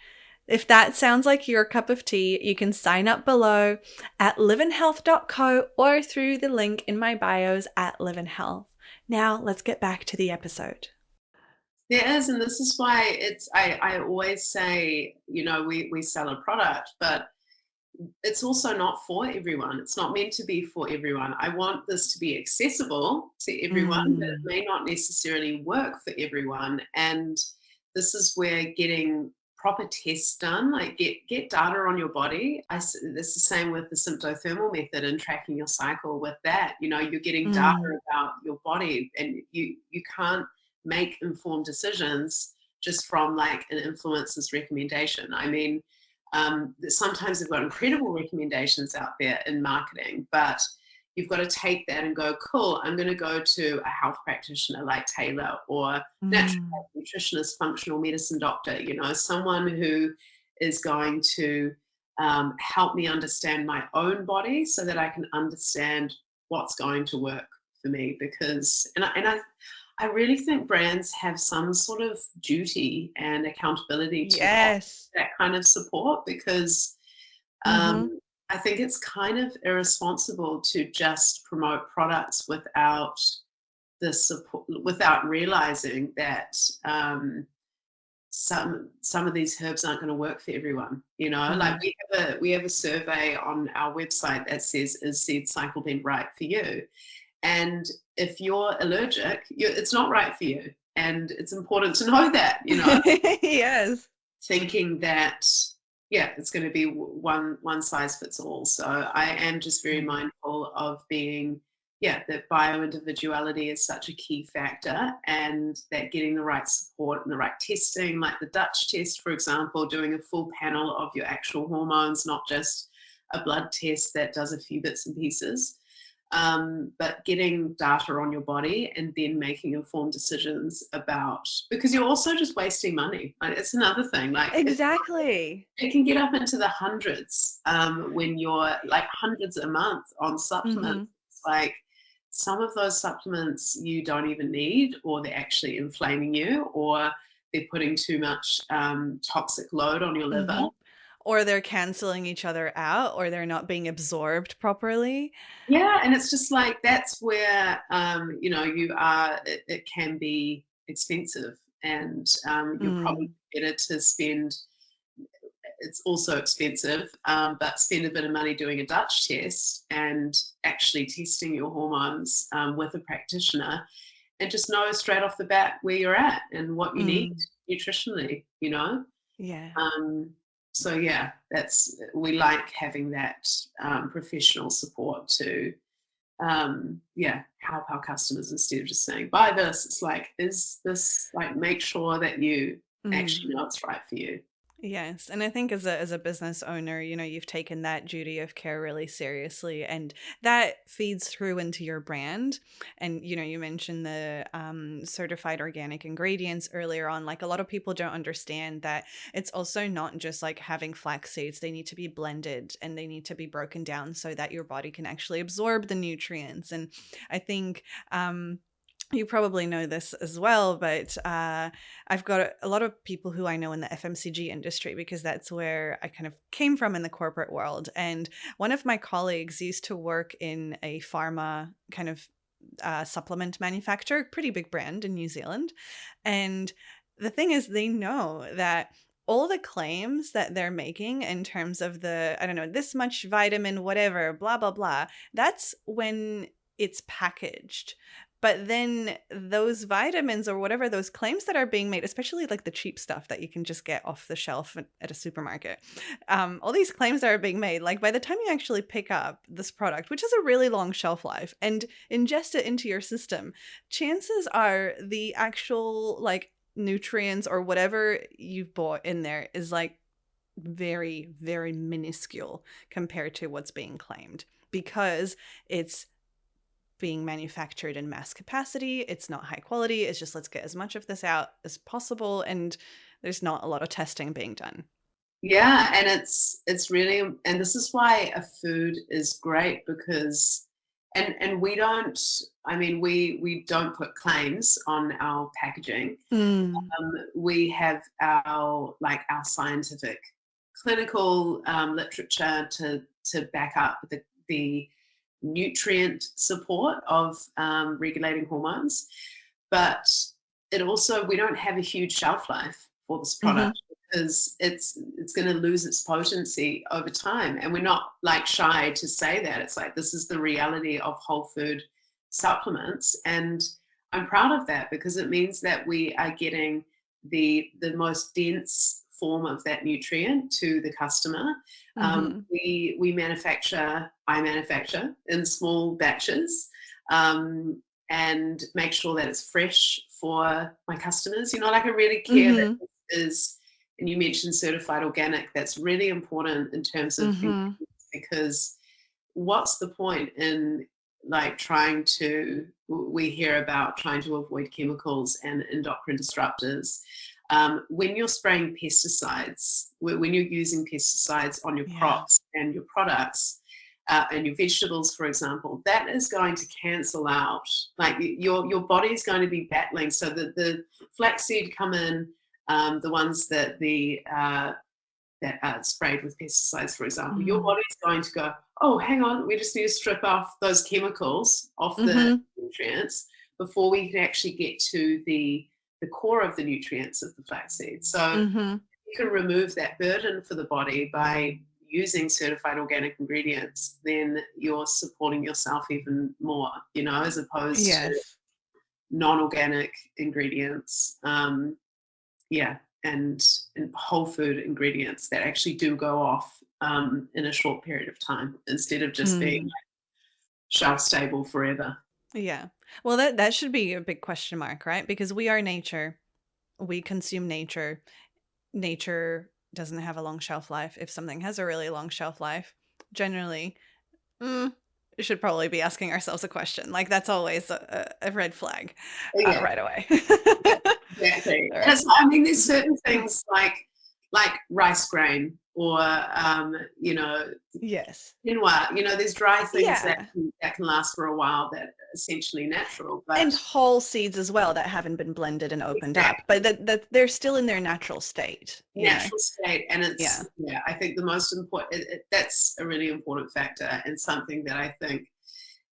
If that sounds like your cup of tea, you can sign up below at liveandhealth.co or through the link in my bios at Live and Health. Now let's get back to the episode. There is, and this is why I always say, we sell a product, but it's also not for everyone. It's not meant to be for everyone. I want this to be accessible to everyone, but it may not necessarily work for everyone. And this is where getting proper tests done, like get data on your body. It's the same with the symptothermal method and tracking your cycle with that. You're getting data about your body, and you can't make informed decisions just from like an influencer's recommendation. I mean, sometimes they've got incredible recommendations out there in marketing, but you've got to take that and go, cool, I'm going to go to a health practitioner like Taylor, or naturopath, nutritionist, functional medicine doctor, someone who is going to help me understand my own body so that I can understand what's going to work for me. Because, I really think brands have some sort of duty and accountability to offer that kind of support, because I think it's kind of irresponsible to just promote products without the support, without realizing that some of these herbs aren't going to work for everyone. Like we have a survey on our website that says, is seed cycle blend right for you? And if you're allergic, it's not right for you. And it's important to know that, Yes. Thinking that, it's going to be one size fits all. So I am just very mindful of being, that bioindividuality is such a key factor, and that getting the right support and the right testing, like the Dutch test, for example, doing a full panel of your actual hormones, not just a blood test that does a few bits and pieces. But getting data on your body and then making informed decisions because you're also just wasting money. Like, it's another thing. Like, exactly, it can get up into the hundreds when you're like hundreds a month on supplements. It's like some of those supplements you don't even need, or they're actually inflaming you, or they're putting too much toxic load on your liver. Or they're canceling each other out, or they're not being absorbed properly. Yeah, and it's just like, that's where it can be expensive, and you're probably better to spend. It's also expensive, but spend a bit of money doing a Dutch test and actually testing your hormones with a practitioner, and just know straight off the bat where you're at and what you need nutritionally. Yeah. So we like having that professional support to help our customers, instead of just saying, buy this. It's like, is this, like, make sure that you actually know it's right for you. Yes. And I think as a business owner, you've taken that duty of care really seriously, and that feeds through into your brand. And, you mentioned the certified organic ingredients earlier on. Like, a lot of people don't understand that it's also not just like having flax seeds. They need to be blended and they need to be broken down so that your body can actually absorb the nutrients. And I think, you probably know this as well, but I've got a lot of people who I know in the FMCG industry, because that's where I kind of came from in the corporate world. And one of my colleagues used to work in a pharma kind of supplement manufacturer, pretty big brand in New Zealand. And the thing is, they know that all the claims that they're making in terms of this much vitamin, whatever, blah, blah, blah, that's when it's packaged. But then those vitamins or whatever, those claims that are being made, especially like the cheap stuff that you can just get off the shelf at a supermarket, all these claims that are being made, like by the time you actually pick up this product, which has a really long shelf life, and ingest it into your system, chances are the actual like nutrients or whatever you've bought in there is like very, very minuscule compared to what's being claimed, because it's being manufactured in mass capacity. It's not high quality. It's just, let's get as much of this out as possible. And there's not a lot of testing being done. Yeah, and it's really, and this is why a food is great, because and we don't, I mean, we don't put claims on our packaging. We have our scientific clinical literature to back up the nutrient support of regulating hormones, but it also, we don't have a huge shelf life for this product, because it's going to lose its potency over time, and we're not shy to say that. It's this is the reality of whole food supplements, and I'm proud of that, because it means that we are getting the most dense form of that nutrient to the customer. I manufacture in small batches, and make sure that it's fresh for my customers. I really care that this is, and you mentioned certified organic. That's really important in terms of because what's the point in we hear about trying to avoid chemicals and endocrine disruptors. When you're spraying pesticides, when you're using pesticides on your crops and your products, and your vegetables, for example, that is going to cancel out. Your body is going to be battling. So the flaxseed come in, the ones that are sprayed with pesticides, for example, your body's going to go, oh, hang on, we just need to strip off those chemicals off the nutrients before we can actually get to the core of the nutrients of the flaxseed. So you can remove that burden for the body by using certified organic ingredients, then you're supporting yourself even more, as opposed to non-organic ingredients. And whole food ingredients that actually do go off in a short period of time, instead of just being shelf stable forever. Yeah. Well, that should be a big question mark, right? Because we are nature. We consume nature. Nature doesn't have a long shelf life. If something has a really long shelf life, generally, we should probably be asking ourselves a question. That's always a red flag right away. Exactly. Right. I mean, there's certain things like rice grain, or quinoa. There's dry things that can last for a while, that are essentially natural, and whole seeds as well that haven't been blended and opened up, but that they're still in their natural state. State, and it's I think the most important. That's a really important factor, and something that I think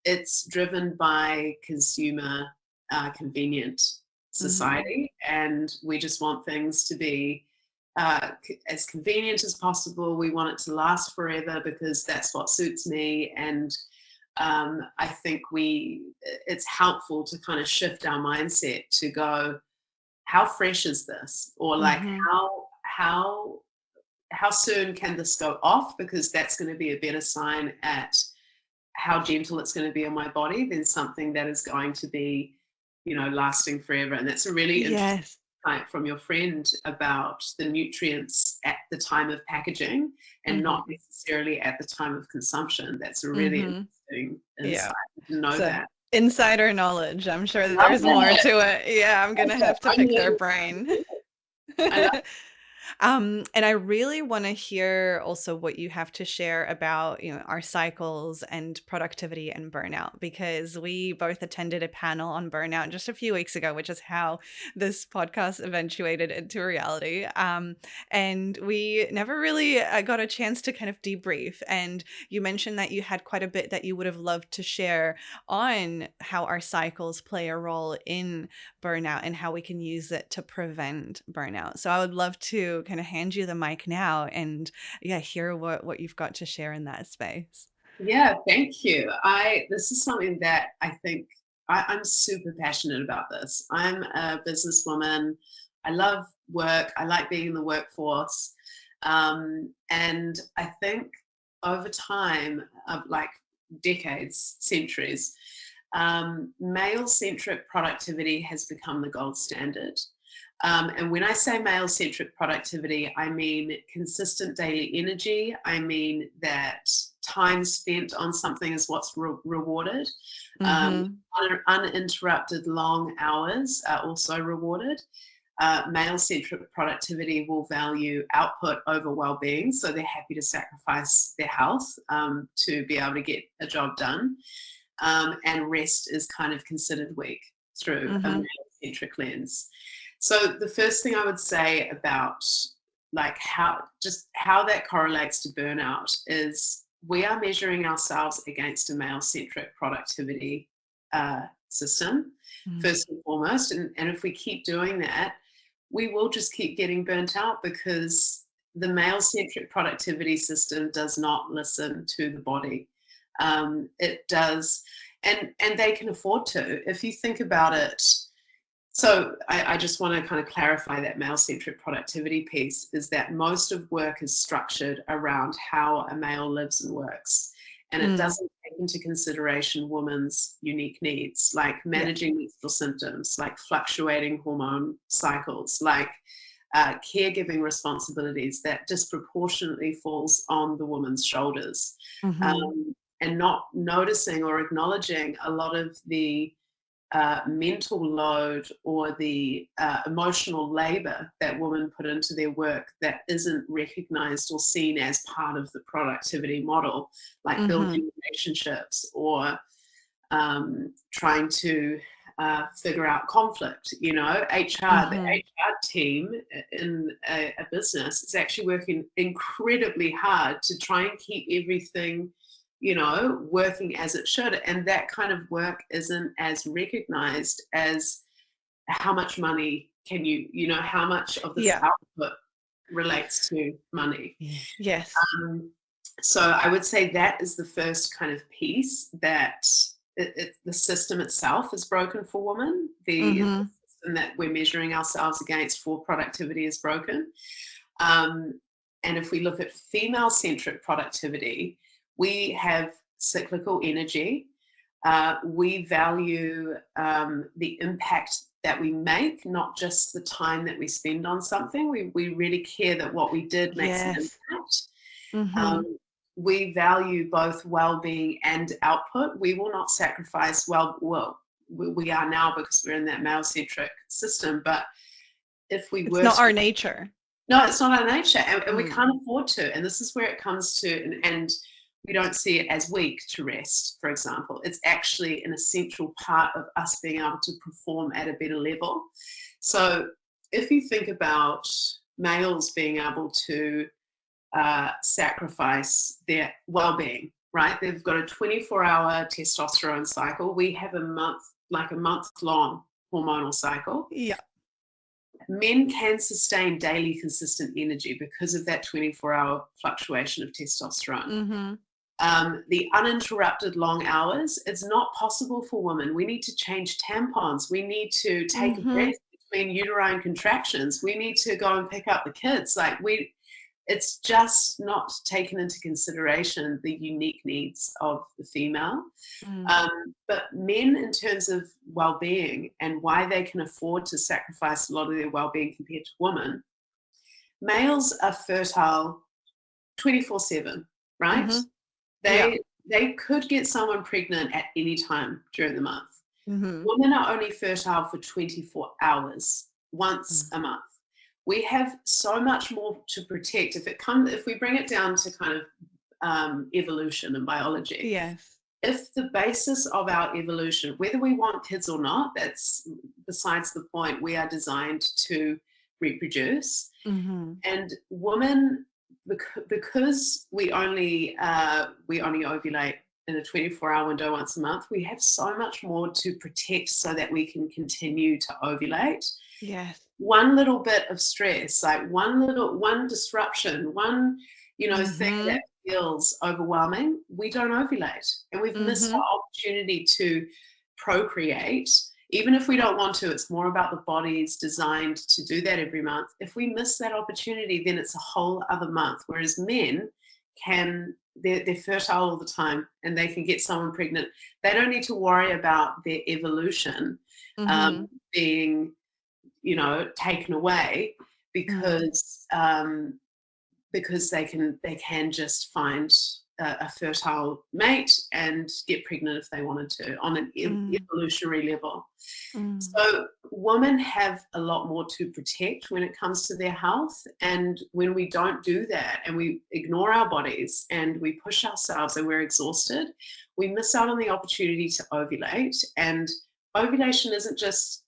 it's driven by consumer convenient society, and we just want things to be as convenient as possible. We want it to last forever, because that's what suits me. And I think it's helpful to kind of shift our mindset to go, how fresh is this? Or how soon can this go off? Because that's going to be a better sign at how gentle it's going to be on my body than something that is going to be lasting forever. And that's a really interesting point from your friend about the nutrients at the time of packaging, and not necessarily at the time of consumption. That's a really interesting insight. I didn't know that. Insider knowledge. I'm sure that there's more to it. Yeah, I'm gonna have to pick their brain. And I really want to hear also what you have to share about, our cycles and productivity and burnout, because we both attended a panel on burnout just a few weeks ago, which is how this podcast eventuated into reality. And we never really got a chance to kind of debrief. And you mentioned that you had quite a bit that you would have loved to share on how our cycles play a role in burnout and how we can use it to prevent burnout. So I would love to kind of hand you the mic now and hear what you've got to share in that space. Yeah, thank you. This is something that I think I'm super passionate about. This. I'm a businesswoman. I love work. I like being in the workforce. And I think over time, of decades, centuries, male-centric productivity has become the gold standard. And when I say male-centric productivity, I mean consistent daily energy. I mean that time spent on something is what's rewarded. Uninterrupted long hours are also rewarded. Male-centric productivity will value output over well-being, so they're happy to sacrifice their health to be able to get a job done. And rest is kind of considered weak through a male-centric lens. So the first thing I would say about like how that correlates to burnout is we are measuring ourselves against a male-centric productivity system, first and foremost. And if we keep doing that, we will just keep getting burnt out because the male-centric productivity system does not listen to the body. It does, and they can afford to. If you think about it, so I just want to kind of clarify that male-centric productivity piece is that most of work is structured around how a male lives and works. And it doesn't take into consideration women's unique needs, like managing menstrual symptoms, like fluctuating hormone cycles, like caregiving responsibilities that disproportionately falls on the woman's shoulders. And not noticing or acknowledging a lot of the mental load or the emotional labor that women put into their work that isn't recognized or seen as part of the productivity model, like building relationships or trying to figure out conflict. You know, the HR team in a business is actually working incredibly hard to try and keep everything, you know, working as it should. And that kind of work isn't as recognized as how much money can you know, how much of this output relates to money. Yes. So I would say that is the first kind of piece that the system itself is broken for women. The system that we're measuring ourselves against for productivity is broken. And if we look at female-centric productivity, we have cyclical energy. We value the impact that we make, not just the time that we spend on something. We really care that what we did makes an impact. We value both well-being and output. We will not sacrifice, we are now because we're in that male-centric system, but if we were... It's not our nature. No, it's not our nature, and we can't afford to. And this is where it comes to, and we don't see it as weak to rest, for example. It's actually an essential part of us being able to perform at a better level. So if you think about males being able to sacrifice their well-being, right? They've got a 24-hour testosterone cycle. We have a month-long hormonal cycle. Yeah. Men can sustain daily consistent energy because of that 24-hour fluctuation of testosterone. The uninterrupted long hours, it's not possible for women. We need to change tampons. We need to take a breath between uterine contractions. We need to go and pick up the kids. It's just not taken into consideration the unique needs of the female. But men, in terms of well-being and why they can afford to sacrifice a lot of their well-being compared to women, males are fertile 24/7, right? They could get someone pregnant at any time during the month. Women are only fertile for 24 hours, once a month. We have so much more to protect. If we bring it down to kind of evolution and biology, if the basis of our evolution, whether we want kids or not, that's besides the point. We are designed to reproduce, and women, because we only ovulate in a 24-hour window once a month, we have so much more to protect so that we can continue to ovulate. One little bit of stress, like one disruption, one thing that feels overwhelming, we don't ovulate, and we've missed our opportunity to procreate. Even if we don't want to, it's more about the body's designed to do that every month. If we miss that opportunity, then it's a whole other month. Whereas men they're fertile all the time, and they can get someone pregnant. They don't need to worry about their evolution being, taken away because they can just find a fertile mate and get pregnant if they wanted to on an evolutionary level. So women have a lot more to protect when it comes to their health. And when we don't do that and we ignore our bodies and we push ourselves and we're exhausted, we miss out on the opportunity to ovulate. And ovulation isn't just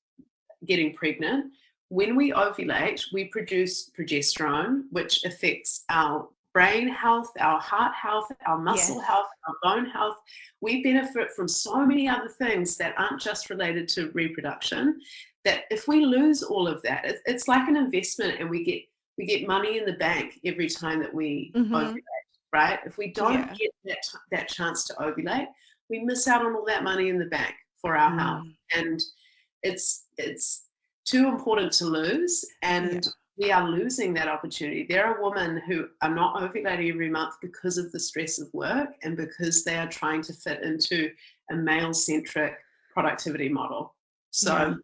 getting pregnant. When we ovulate, we produce progesterone, which affects our brain health, our heart health, our muscle health, our bone health. We benefit from so many other things that aren't just related to reproduction, that if we lose all of that, it's like an investment, and we get money in the bank every time that we ovulate, right? If we don't get that chance to ovulate, we miss out on all that money in the bank for our health. And it's too important to lose, and we are losing that opportunity. There are women who are not ovulating every month because of the stress of work and because they are trying to fit into a male-centric productivity model. So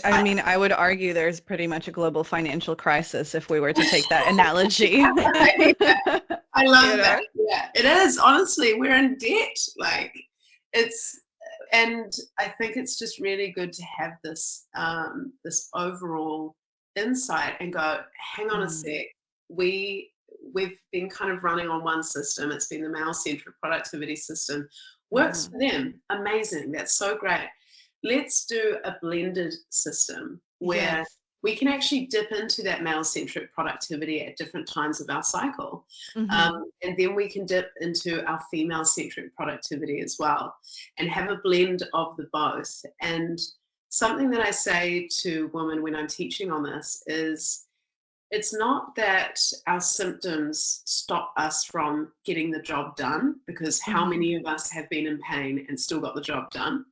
I mean, I would argue there's pretty much a global financial crisis if we were to take that analogy. I love that. Yeah, it is. Honestly, we're in debt. Like, and I think it's just really good to have this this overall insight and go, hang on a sec. We've been kind of running on one system. It's been the male-centric productivity system. Works for them. Amazing. That's so great. Let's do a blended system where we can actually dip into that male-centric productivity at different times of our cycle. And then we can dip into our female-centric productivity as well and have a blend of the both. And something that I say to women when I'm teaching on this is, it's not that our symptoms stop us from getting the job done, because how many of us have been in pain and still got the job done?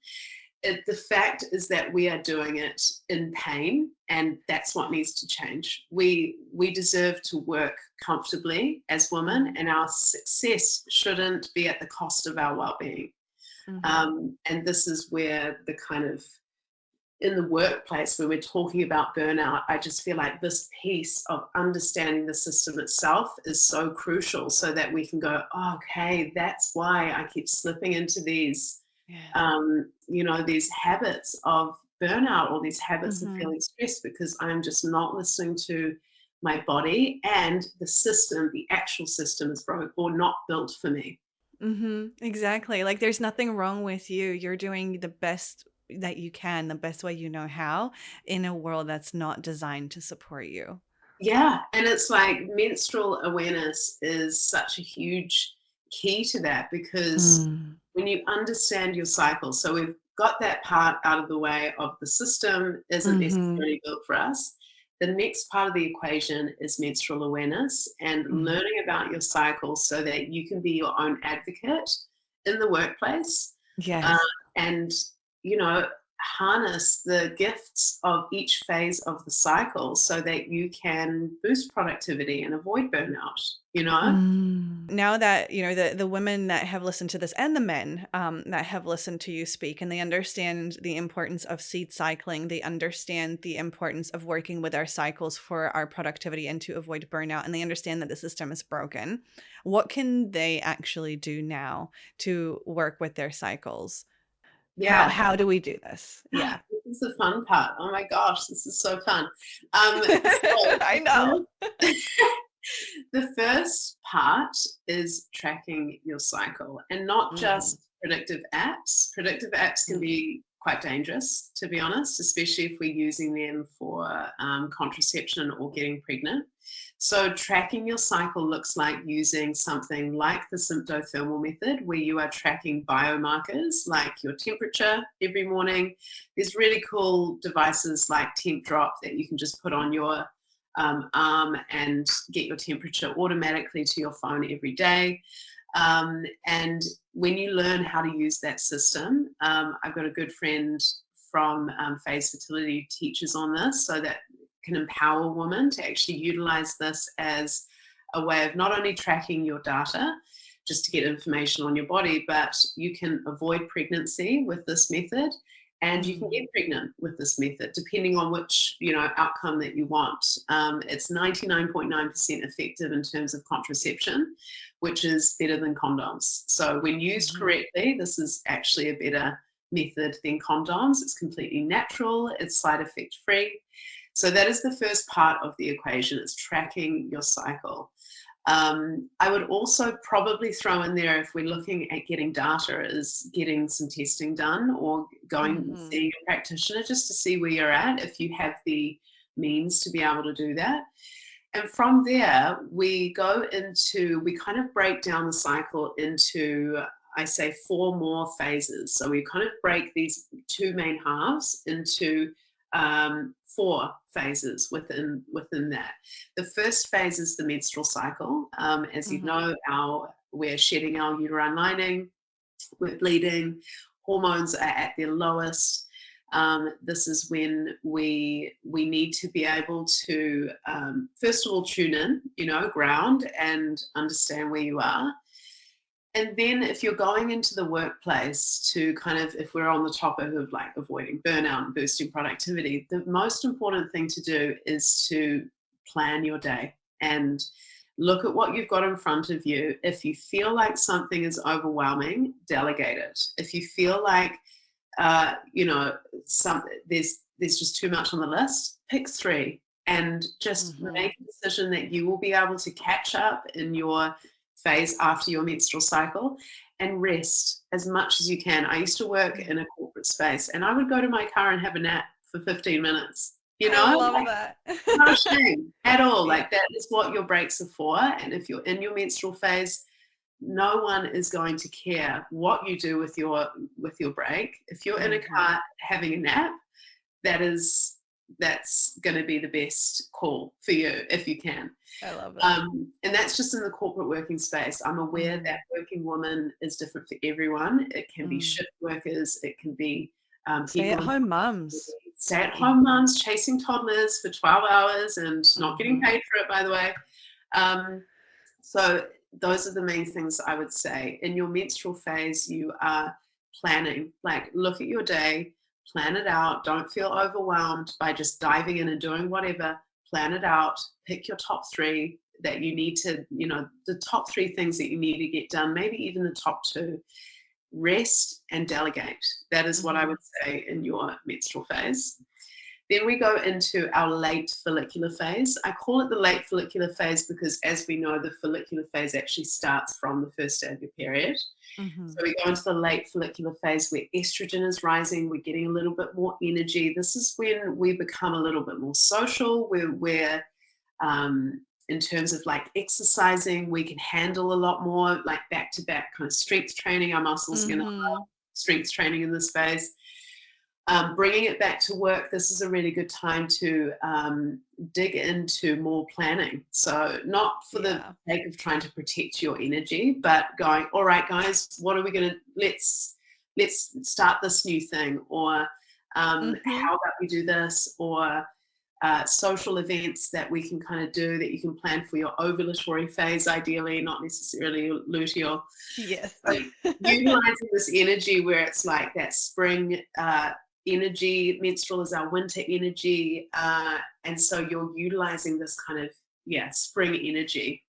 The fact is that we are doing it in pain, and that's what needs to change. We deserve to work comfortably as women, and our success shouldn't be at the cost of our well-being. And this is where the kind of, in the workplace where we're talking about burnout, I just feel like this piece of understanding the system itself is so crucial, so that we can go, oh, okay, that's why I keep slipping into these these habits of burnout, or these habits of feeling stressed, because I'm just not listening to my body, and the system, the actual system, is broke or not built for me. Exactly. Like, there's nothing wrong with you. You're doing the best that you can, the best way you know how, in a world that's not designed to support you. Yeah. And it's like menstrual awareness is such a huge key to that, because when you understand your cycle, so we've got that part out of the way of the system isn't necessarily built for us. The next part of the equation is menstrual awareness and learning about your cycle so that you can be your own advocate in the workplace. And, harness the gifts of each phase of the cycle so that you can boost productivity and avoid burnout, Now that, the women that have listened to this, and the men that have listened to you speak, and they understand the importance of seed cycling, they understand the importance of working with our cycles for our productivity and to avoid burnout, and they understand that the system is broken, what can they actually do now to work with their cycles? Yeah. How do we do this? Yeah. This is the fun part. Oh my gosh, this is so fun. I know. The first part is tracking your cycle, and not just predictive apps. Predictive apps can be quite dangerous, to be honest, especially if we're using them for contraception or getting pregnant. So tracking your cycle looks like using something like the symptothermal method, where you are tracking biomarkers like your temperature every morning. There's really cool devices like Temp Drop that you can just put on your arm and get your temperature automatically to your phone every day. And when you learn how to use that system, I've got a good friend from Phase Fertility teaches on this, so that can empower women to actually utilize this as a way of not only tracking your data just to get information on your body, but you can avoid pregnancy with this method, And you can get pregnant with this method, depending on which, outcome that you want. It's 99.9% effective in terms of contraception, which is better than condoms. So when used correctly, this is actually a better method than condoms. It's completely natural. It's side effect free. So that is the first part of the equation. It's tracking your cycle. I would also probably throw in there, if we're looking at getting data, is getting some testing done or going and seeing a practitioner just to see where you're at, if you have the means to be able to do that. And from there, we kind of break down the cycle into, I say, 4 more phases. So we kind of break these 2 main halves into 4 phases within that. The first phase is the menstrual cycle. As you know, we're shedding our uterine lining, we're bleeding, hormones are at their lowest. This is when we need to be able to, first of all, tune in, ground and understand where you are. And then if you're going into the workplace to kind of, if we're on the topic of like avoiding burnout and boosting productivity, the most important thing to do is to plan your day and look at what you've got in front of you. If you feel like something is overwhelming, delegate it. If you feel like, there's just too much on the list, pick 3 and just make a decision that you will be able to catch up in your phase after your menstrual cycle and rest as much as you can. I used to work in a corporate space and I would go to my car and have a nap for 15 minutes. I love that. Not a shame at all. Like, that is what your breaks are for. And if you're in your menstrual phase, no one is going to care what you do with your break. If you're in a car having a nap, that's going to be the best call for you if you can. I love that. And that's just in the corporate working space. I'm aware that working woman is different for everyone. It can be shift workers. It can be stay-at-home mums. Stay-at-home mums chasing toddlers for 12 hours and not getting paid for it, by the way. So those are the main things I would say. In your menstrual phase, you are planning. Like, look at your day, plan it out. Don't feel overwhelmed by just diving in and doing whatever. Plan it out. Pick your top 3 that you need to, the top 3 things that you need to get done, maybe even the top 2. Rest and delegate. That is what I would say in your menstrual phase. Then we go into our late follicular phase. I call it the late follicular phase because, as we know, the follicular phase actually starts from the first day of your period. So we go into the late follicular phase where estrogen is rising. We're getting a little bit more energy. This is when we become a little bit more social. We're in terms of like exercising, we can handle a lot more, like back-to-back kind of strength training. Our muscles are going to love strength training in this phase. Bringing it back to work, this is a really good time to dig into more planning. So not for the sake of trying to protect your energy, but going, all right, guys, what are we going to, let's start this new thing, or how about we do this, or social events that we can kind of do that you can plan for your ovulatory phase, ideally, not necessarily luteal. Yes. Utilizing this energy where it's like that spring energy. Menstrual is our winter energy, and so you're utilizing this kind of spring energy,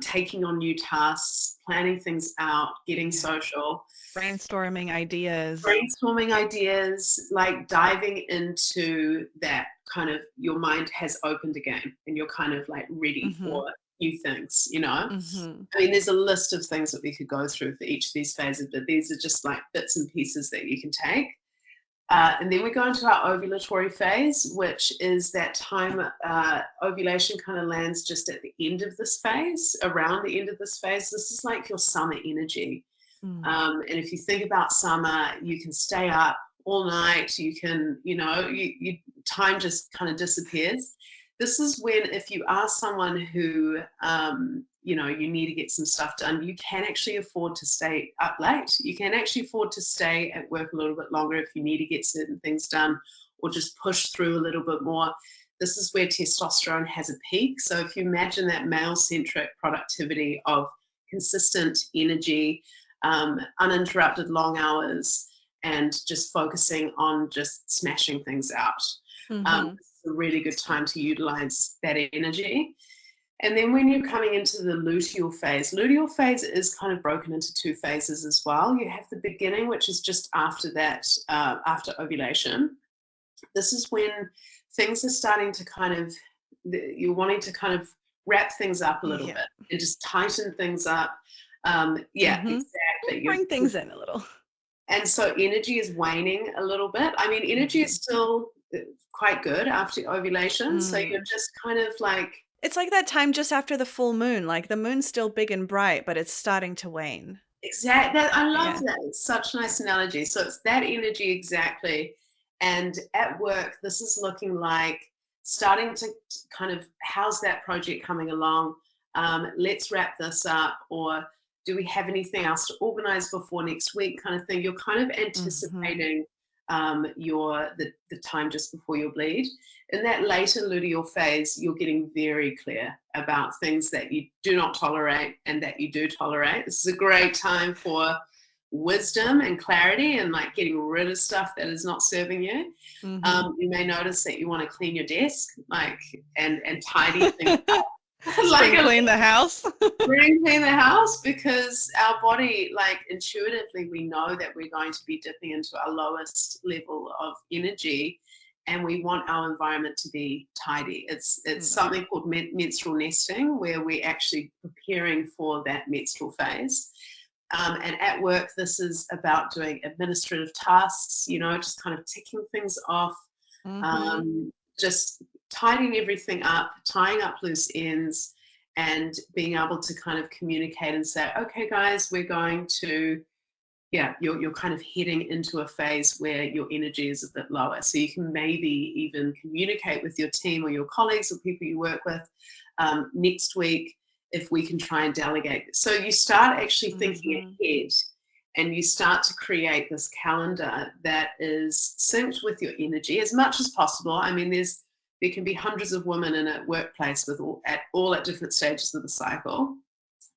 taking on new tasks, planning things out, getting social, brainstorming ideas, like diving into that kind of, your mind has opened again and you're kind of like ready for new things, I mean, there's a list of things that we could go through for each of these phases, but these are just like bits and pieces that you can take. And then we go into our ovulatory phase, which is that time ovulation kind of lands just at the end of this phase, around the end of this phase. This is like your summer energy. And if you think about summer, you can stay up all night, you can, time just kind of disappears. This is when, if you are someone who, you need to get some stuff done, you can actually afford to stay up late. You can actually afford to stay at work a little bit longer if you need to get certain things done, or just push through a little bit more. This is where testosterone has a peak. So if you imagine that male-centric productivity of consistent energy, uninterrupted long hours, and just focusing on just smashing things out. It's a really good time to utilize that energy. And then when you're coming into the luteal phase is kind of broken into two phases as well. You have the beginning, which is just after that, after ovulation. This is when things are starting to kind of, you're wanting to kind of wrap things up a little bit and just tighten things up. Exactly. Bring things in a little. And so energy is waning a little bit. I mean, energy is still quite good after ovulation. So you're just kind of like, it's like that time just after the full moon, like the moon's still big and bright, but it's starting to wane. Exactly. I love that. It's such a nice analogy. So it's that energy exactly. And at work, this is looking like starting to kind of, how's that project coming along? Let's wrap this up. Or do we have anything else to organize before next week kind of thing? You're kind of anticipating the time just before your bleed. In that later luteal phase, you're getting very clear about things that you do not tolerate and that you do tolerate. This is a great time for wisdom and clarity and like getting rid of stuff that is not serving you. You may notice that you want to clean your desk, like and tidy things up. Clean the house. Clean the house, because our body, like intuitively, we know that we're going to be dipping into our lowest level of energy, and we want our environment to be tidy. It's something called menstrual nesting, where we're actually preparing for that menstrual phase. And at work, this is about doing administrative tasks, just kind of ticking things off, just tidying everything up, tying up loose ends, and being able to kind of communicate and say, okay, guys, we're going to, you're kind of heading into a phase where your energy is a bit lower. So you can maybe even communicate with your team or your colleagues or people you work with next week, if we can try and delegate. So you start actually thinking ahead, and you start to create this calendar that is synced with your energy as much as possible. I mean, there can be hundreds of women in a workplace with all at different stages of the cycle.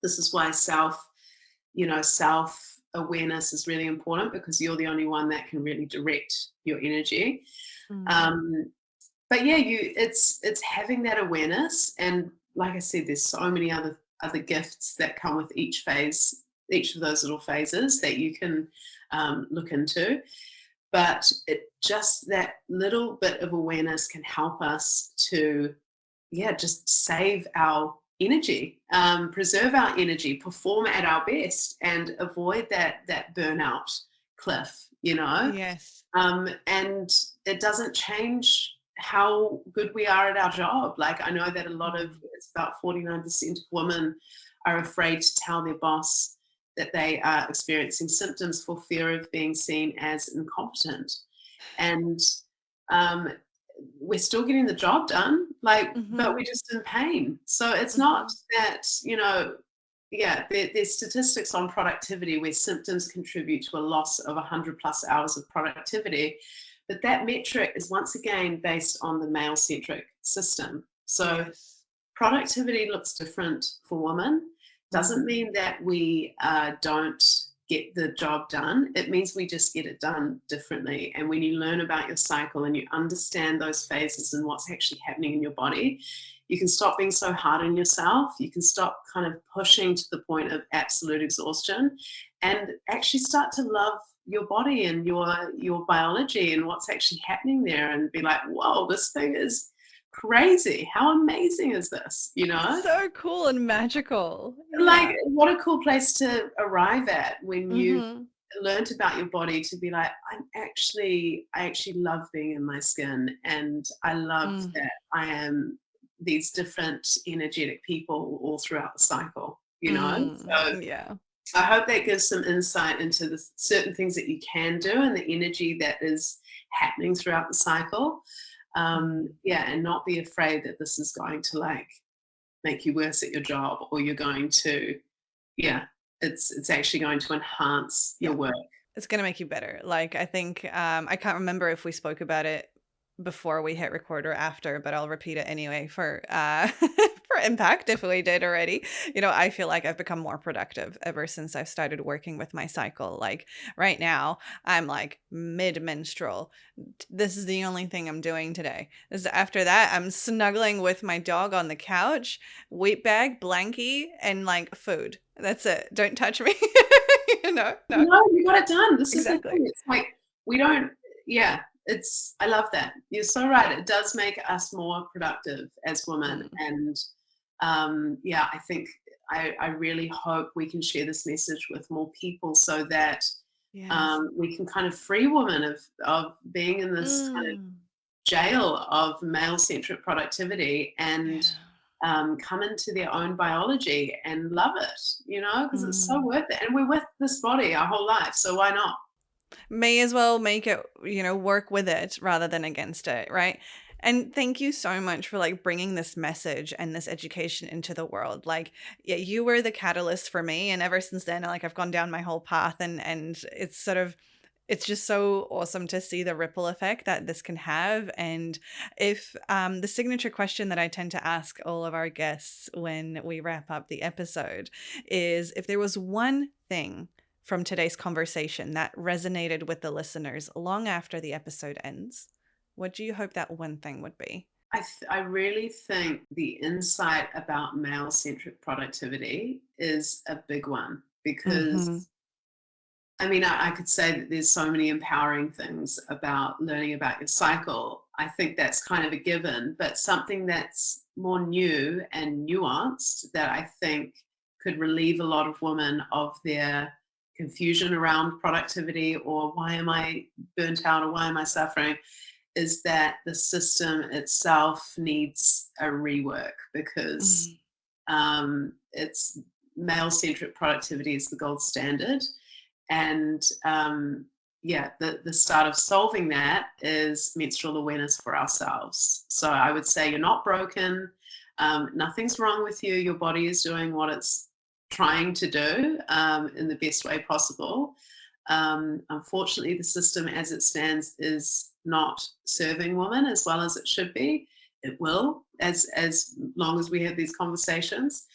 This is why self-awareness is really important, because you're the only one that can really direct your energy. But yeah, it's having that awareness, and like I said, there's so many other gifts that come with each phase, each of those little phases that you can look into. But just that little bit of awareness can help us to, just save our energy, preserve our energy, perform at our best, and avoid that burnout cliff, Yes. And it doesn't change how good we are at our job. Like, I know that it's about 49% of women are afraid to tell their boss that they are experiencing symptoms for fear of being seen as incompetent. And we're still getting the job done, but we're just in pain. So it's not that, there's statistics on productivity where symptoms contribute to a loss of 100 plus hours of productivity. But that metric is once again based on the male-centric system. So productivity looks different for women. Doesn't mean that we don't get the job done. It means we just get it done differently. And when you learn about your cycle and you understand those phases and what's actually happening in your body, you can stop being so hard on yourself. You can stop kind of pushing to the point of absolute exhaustion, and actually start to love your body and your biology and what's actually happening there, and be like, whoa, this thing is crazy. How amazing is this? So cool and magical. Like, what a cool place to arrive at when you learned about your body, to be like, I actually love being in my skin, and I love that I am these different energetic people all throughout the cycle, So I hope that gives some insight into the certain things that you can do and the energy that is happening throughout the cycle. And not be afraid that this is going to make you worse at your job, or you're going to, it's actually going to enhance your work. It's going to make you better. Like, I think, I can't remember if we spoke about it before we hit record or after, but I'll repeat it anyway for impact if we did already. I feel like I've become more productive ever since I've started working with my cycle. Like right now, I'm like mid-menstrual. This is the only thing I'm doing today. After that, I'm snuggling with my dog on the couch, weight bag, blankie, and like food. That's it. Don't touch me. No. No, you got it done. This is the Exactly. thing. It's like we don't. Yeah, I love that. You're so right. It does make us more productive as women, and yeah, I think I really hope we can share this message with more people so that Yes. we can kind of free women of being in this kind of jail of male-centric productivity and come into their own biology and love it, because it's so worth it. And we're with this body our whole life, so why not? May as well make it, work with it rather than against it, right? And thank you so much for like bringing this message and this education into the world. Like, yeah, you were the catalyst for me, and ever since then, like I've gone down my whole path, and it's just so awesome to see the ripple effect that this can have. And if the signature question that I tend to ask all of our guests when we wrap up the episode is, if there was one thing from today's conversation that resonated with the listeners long after the episode ends, what do you hope that one thing would be? I really think the insight about male-centric productivity is a big one because I mean, I could say that there's so many empowering things about learning about your cycle. I think that's kind of a given, but something that's more new and nuanced that I think could relieve a lot of women of their confusion around productivity or why am I burnt out or why am I suffering, is that the system itself needs a rework because it's male-centric productivity is the gold standard. And yeah, the start of solving that is menstrual awareness for ourselves. So I would say you're not broken. Nothing's wrong with you. Your body is doing what it's trying to do in the best way possible. Unfortunately, the system as it stands is not serving women as well as it should be. It will, as long as we have these conversations.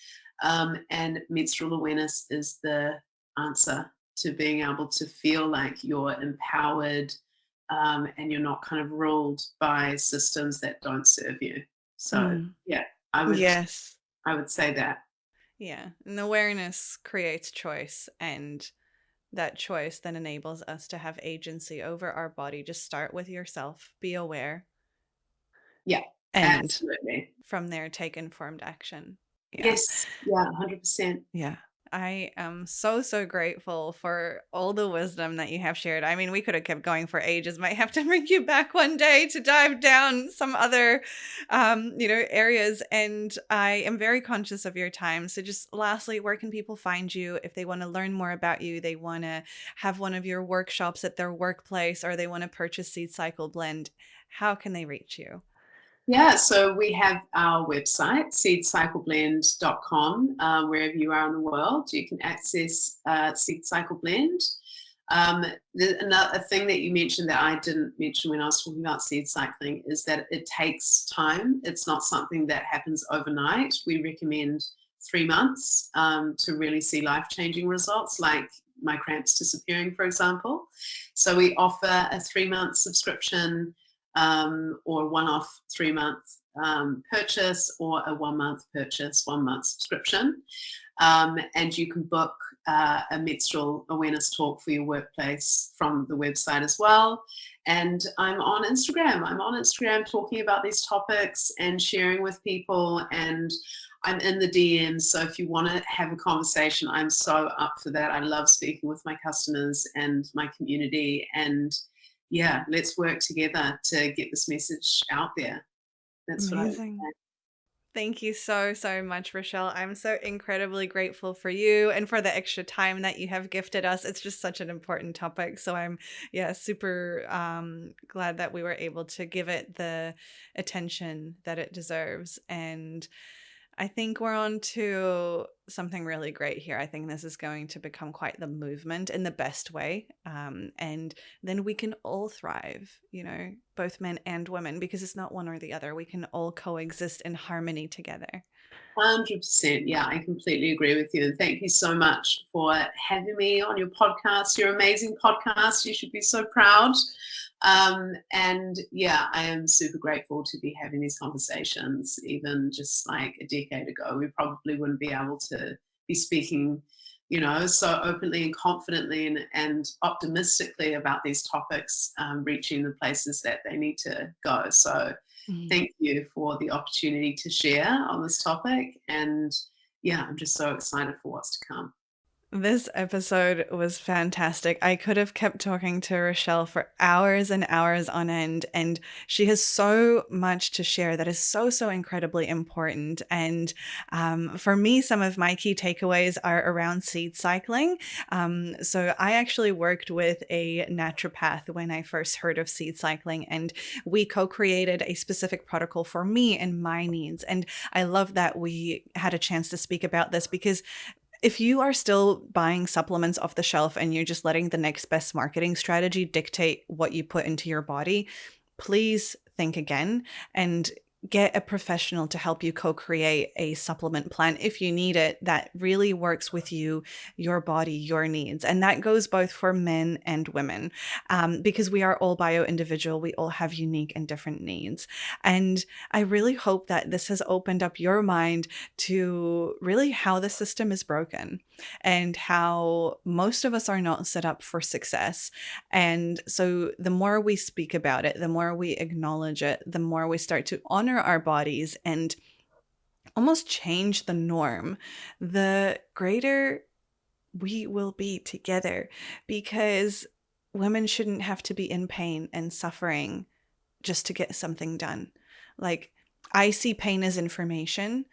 And menstrual awareness is the answer to being able to feel like you're empowered and you're not kind of ruled by systems that don't serve you. So yeah, I would say that. Yeah. And awareness creates choice, and that choice then enables us to have agency over our body. Just start with yourself, be aware. Yeah, and absolutely. From there, take informed action. Yeah. Yes, yeah, 100%. Yeah. I am so, so grateful for all the wisdom that you have shared. I mean, we could have kept going for ages. Might have to bring you back one day to dive down some other, areas. And I am very conscious of your time. So just lastly, where can people find you if they want to learn more about you? They want to have one of your workshops at their workplace, or they want to purchase Seed Cycle Blend. How can they reach you? Yeah, so we have our website, seedcycleblend.com. Wherever you are in the world, you can access Seed Cycle Blend. Another thing that you mentioned that I didn't mention when I was talking about seed cycling is that it takes time. It's not something that happens overnight. We recommend 3 months to really see life-changing results, like my cramps disappearing, for example. So we offer a 3-month subscription or one-off 3-month purchase, or a 1-month purchase, 1-month subscription. And you can book a menstrual awareness talk for your workplace from the website as well. And I'm on Instagram talking about these topics and sharing with people, and I'm in the DMs. So if you want to have a conversation, I'm so up for that. I love speaking with my customers and my community, and yeah, let's work together to get this message out there. That's amazing. what I would say. Thank you so, so much, Rochelle. I'm so incredibly grateful for you and for the extra time that you have gifted us. It's just such an important topic. So I'm, super glad that we were able to give it the attention that it deserves. And I think we're on to something really great here. I think this is going to become quite the movement in the best way. And then we can all thrive, both men and women, because it's not one or the other. We can all coexist in harmony together. 100%. Yeah, I completely agree with you. And thank you so much for having me on your podcast, your amazing podcast. You should be so proud. And yeah, I am super grateful to be having these conversations. Even just like a decade ago, we probably wouldn't be able to be speaking, so openly and confidently and optimistically about these topics, reaching the places that they need to go. So thank you for the opportunity to share on this topic. And yeah, I'm just so excited for what's to come. This episode was fantastic. I could have kept talking to Rochelle for hours and hours on end, and she has so much to share that is so, so incredibly important. And for me, some of my key takeaways are around seed cycling. So I actually worked with a naturopath when I first heard of seed cycling, and we co-created a specific protocol for me and my needs. And I love that we had a chance to speak about this, because if you are still buying supplements off the shelf and you're just letting the next best marketing strategy dictate what you put into your body, please think again and get a professional to help you co-create a supplement plan if you need it that really works with you, your body, your needs. And that goes both for men and women, because we are all bio-individual. We all have unique and different needs. And I really hope that this has opened up your mind to really how the system is broken and how most of us are not set up for success. And so the more we speak about it, the more we acknowledge it, the more we start to honor our bodies and almost change the norm, the greater we will be together, because women shouldn't have to be in pain and suffering just to get something done. Like, I see pain as information.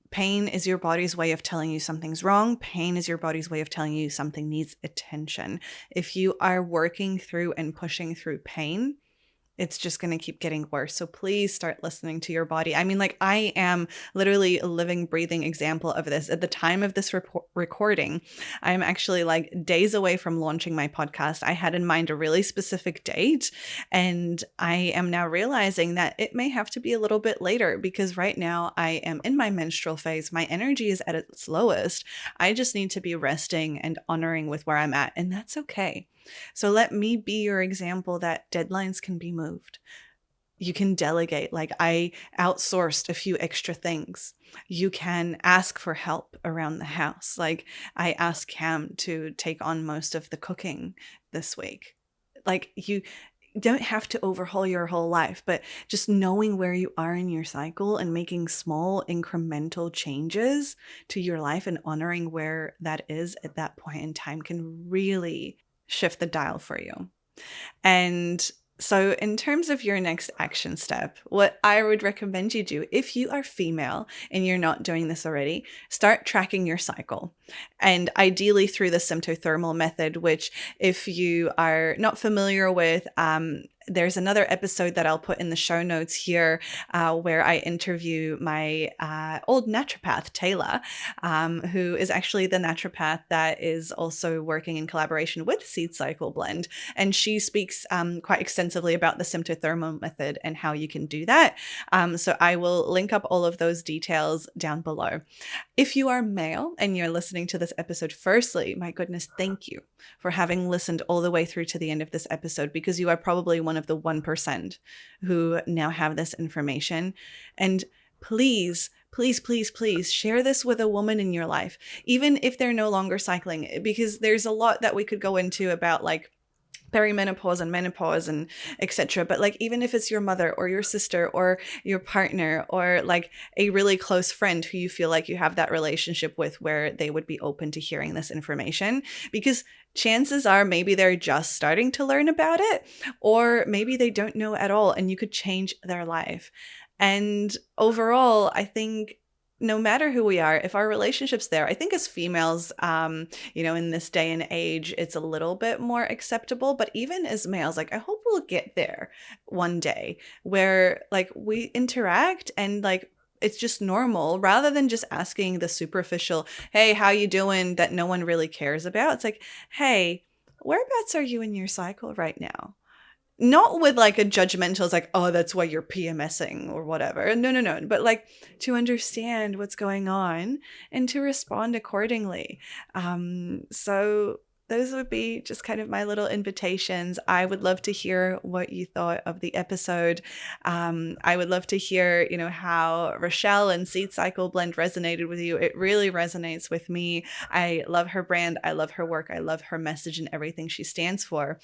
Pain is your body's way of telling you something's wrong. Pain is your body's way of telling you something needs attention. If you are working through and pushing through pain, it's just going to keep getting worse. So please start listening to your body. I mean, like, I am literally a living, breathing example of this. At the time of this recording, I'm actually like days away from launching my podcast. I had in mind a really specific date, and I am now realizing that it may have to be a little bit later, because right now I am in my menstrual phase. My energy is at its lowest. I just need to be resting and honoring with where I'm at, and that's okay. So let me be your example that deadlines can be moved. You can delegate. Like, I outsourced a few extra things. You can ask for help around the house. Like, I asked Cam to take on most of the cooking this week. Like, you don't have to overhaul your whole life, but just knowing where you are in your cycle and making small incremental changes to your life and honoring where that is at that point in time can really shift the dial for you. And so in terms of your next action step, what I would recommend you do, if you are female and you're not doing this already, start tracking your cycle. And ideally through the symptothermal method, which, if you are not familiar with, there's another episode that I'll put in the show notes here where I interview my old naturopath, Taylor, who is actually the naturopath that is also working in collaboration with Seed Cycle Blend. And she speaks quite extensively about the symptothermal method and how you can do that. So I will link up all of those details down below. If you are male and you're listening to this episode, firstly, my goodness, thank you for having listened all the way through to the end of this episode, because you are probably one of the 1% who now have this information. And please, please, please, please share this with a woman in your life, even if they're no longer cycling, because there's a lot that we could go into about, like, perimenopause and menopause and etc. But like, even if it's your mother or your sister or your partner or like a really close friend who you feel like you have that relationship with where they would be open to hearing this information, because chances are maybe they're just starting to learn about it, or maybe they don't know at all, and you could change their life. And overall, I think no matter who we are, if our relationship's there, I think as females, in this day and age, it's a little bit more acceptable. But even as males, like, I hope we'll get there one day where like we interact and like it's just normal, rather than just asking the superficial, hey, how you doing, that no one really cares about. It's like, hey, whereabouts are you in your cycle right now? not with like a judgmental, it's like, oh, that's why you're PMSing or whatever. No. But like to understand what's going on and to respond accordingly. So those would be just kind of my little invitations. I would love to hear what you thought of the episode. I would love to hear, how Rochelle and Seed Cycle Blend resonated with you. It really resonates with me. I love her brand. I love her work. I love her message and everything she stands for.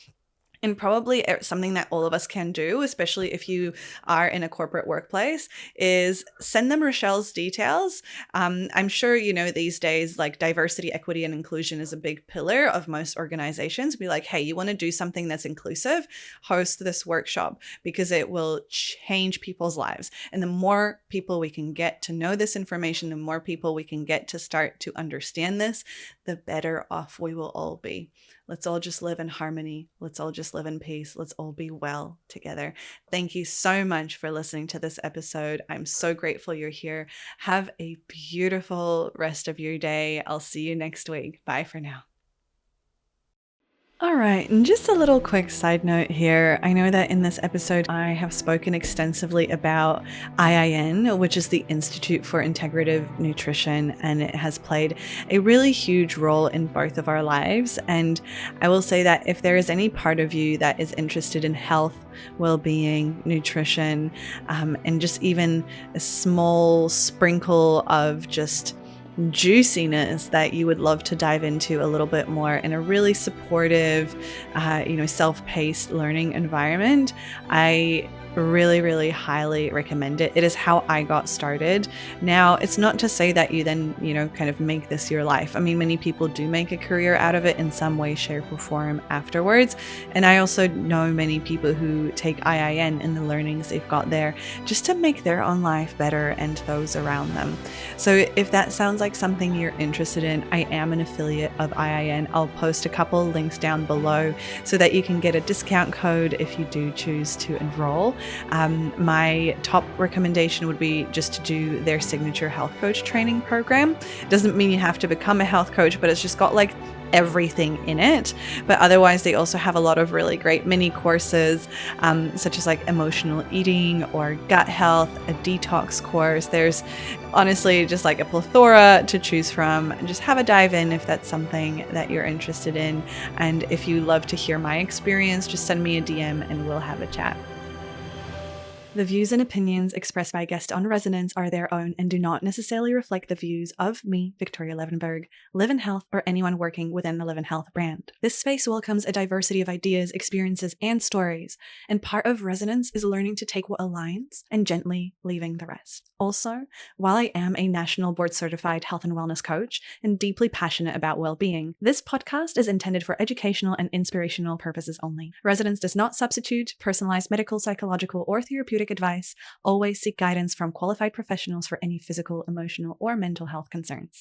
And probably something that all of us can do, especially if you are in a corporate workplace, is send them Rochelle's details. I'm sure, these days, like diversity, equity, and inclusion is a big pillar of most organizations. Be like, hey, you want to do something that's inclusive? Host this workshop because it will change people's lives. And the more people we can get to know this information, the more people we can get to start to understand this, the better off we will all be. Let's all just live in harmony. Let's all just live in peace. Let's all be well together. Thank you so much for listening to this episode. I'm so grateful you're here. Have a beautiful rest of your day. I'll see you next week. Bye for now. All right, and just a little quick side note here. I know that in this episode, I have spoken extensively about IIN, which is the Institute for Integrative Nutrition, and it has played a really huge role in both of our lives. And I will say that if there is any part of you that is interested in health, well-being, nutrition, and just even a small sprinkle of just juiciness that you would love to dive into a little bit more in a really supportive, self-paced learning environment, I really highly recommend it. It is how I got started. Now, it's not to say that you then, kind of make this your life. I mean, many people do make a career out of it in some way, shape, or form afterwards. And I also know many people who take IIN and the learnings they've got there just to make their own life better and those around them. So if that sounds like something you're interested in, I am an affiliate of IIN. I'll post a couple links down below so that you can get a discount code if you do choose to enroll. My top recommendation would be just to do their signature health coach training program. Doesn't mean you have to become a health coach, but it's just got like everything in it. But otherwise, they also have a lot of really great mini courses, such as like emotional eating or gut health, a detox course. There's honestly just like a plethora to choose from. Just have a dive in if that's something that you're interested in. And if you love to hear my experience, just send me a DM and we'll have a chat. The views and opinions expressed by guests on Resonance are their own and do not necessarily reflect the views of me, Viktoria Levenberg, Live in Health, or anyone working within the Live in Health brand. This space welcomes a diversity of ideas, experiences, and stories, and part of Resonance is learning to take what aligns and gently leaving the rest. Also, while I am a national board certified health and wellness coach and deeply passionate about well-being, this podcast is intended for educational and inspirational purposes only. Resonance does not substitute personalized medical, psychological, or therapeutic advice. Always seek guidance from qualified professionals for any physical, emotional, or mental health concerns.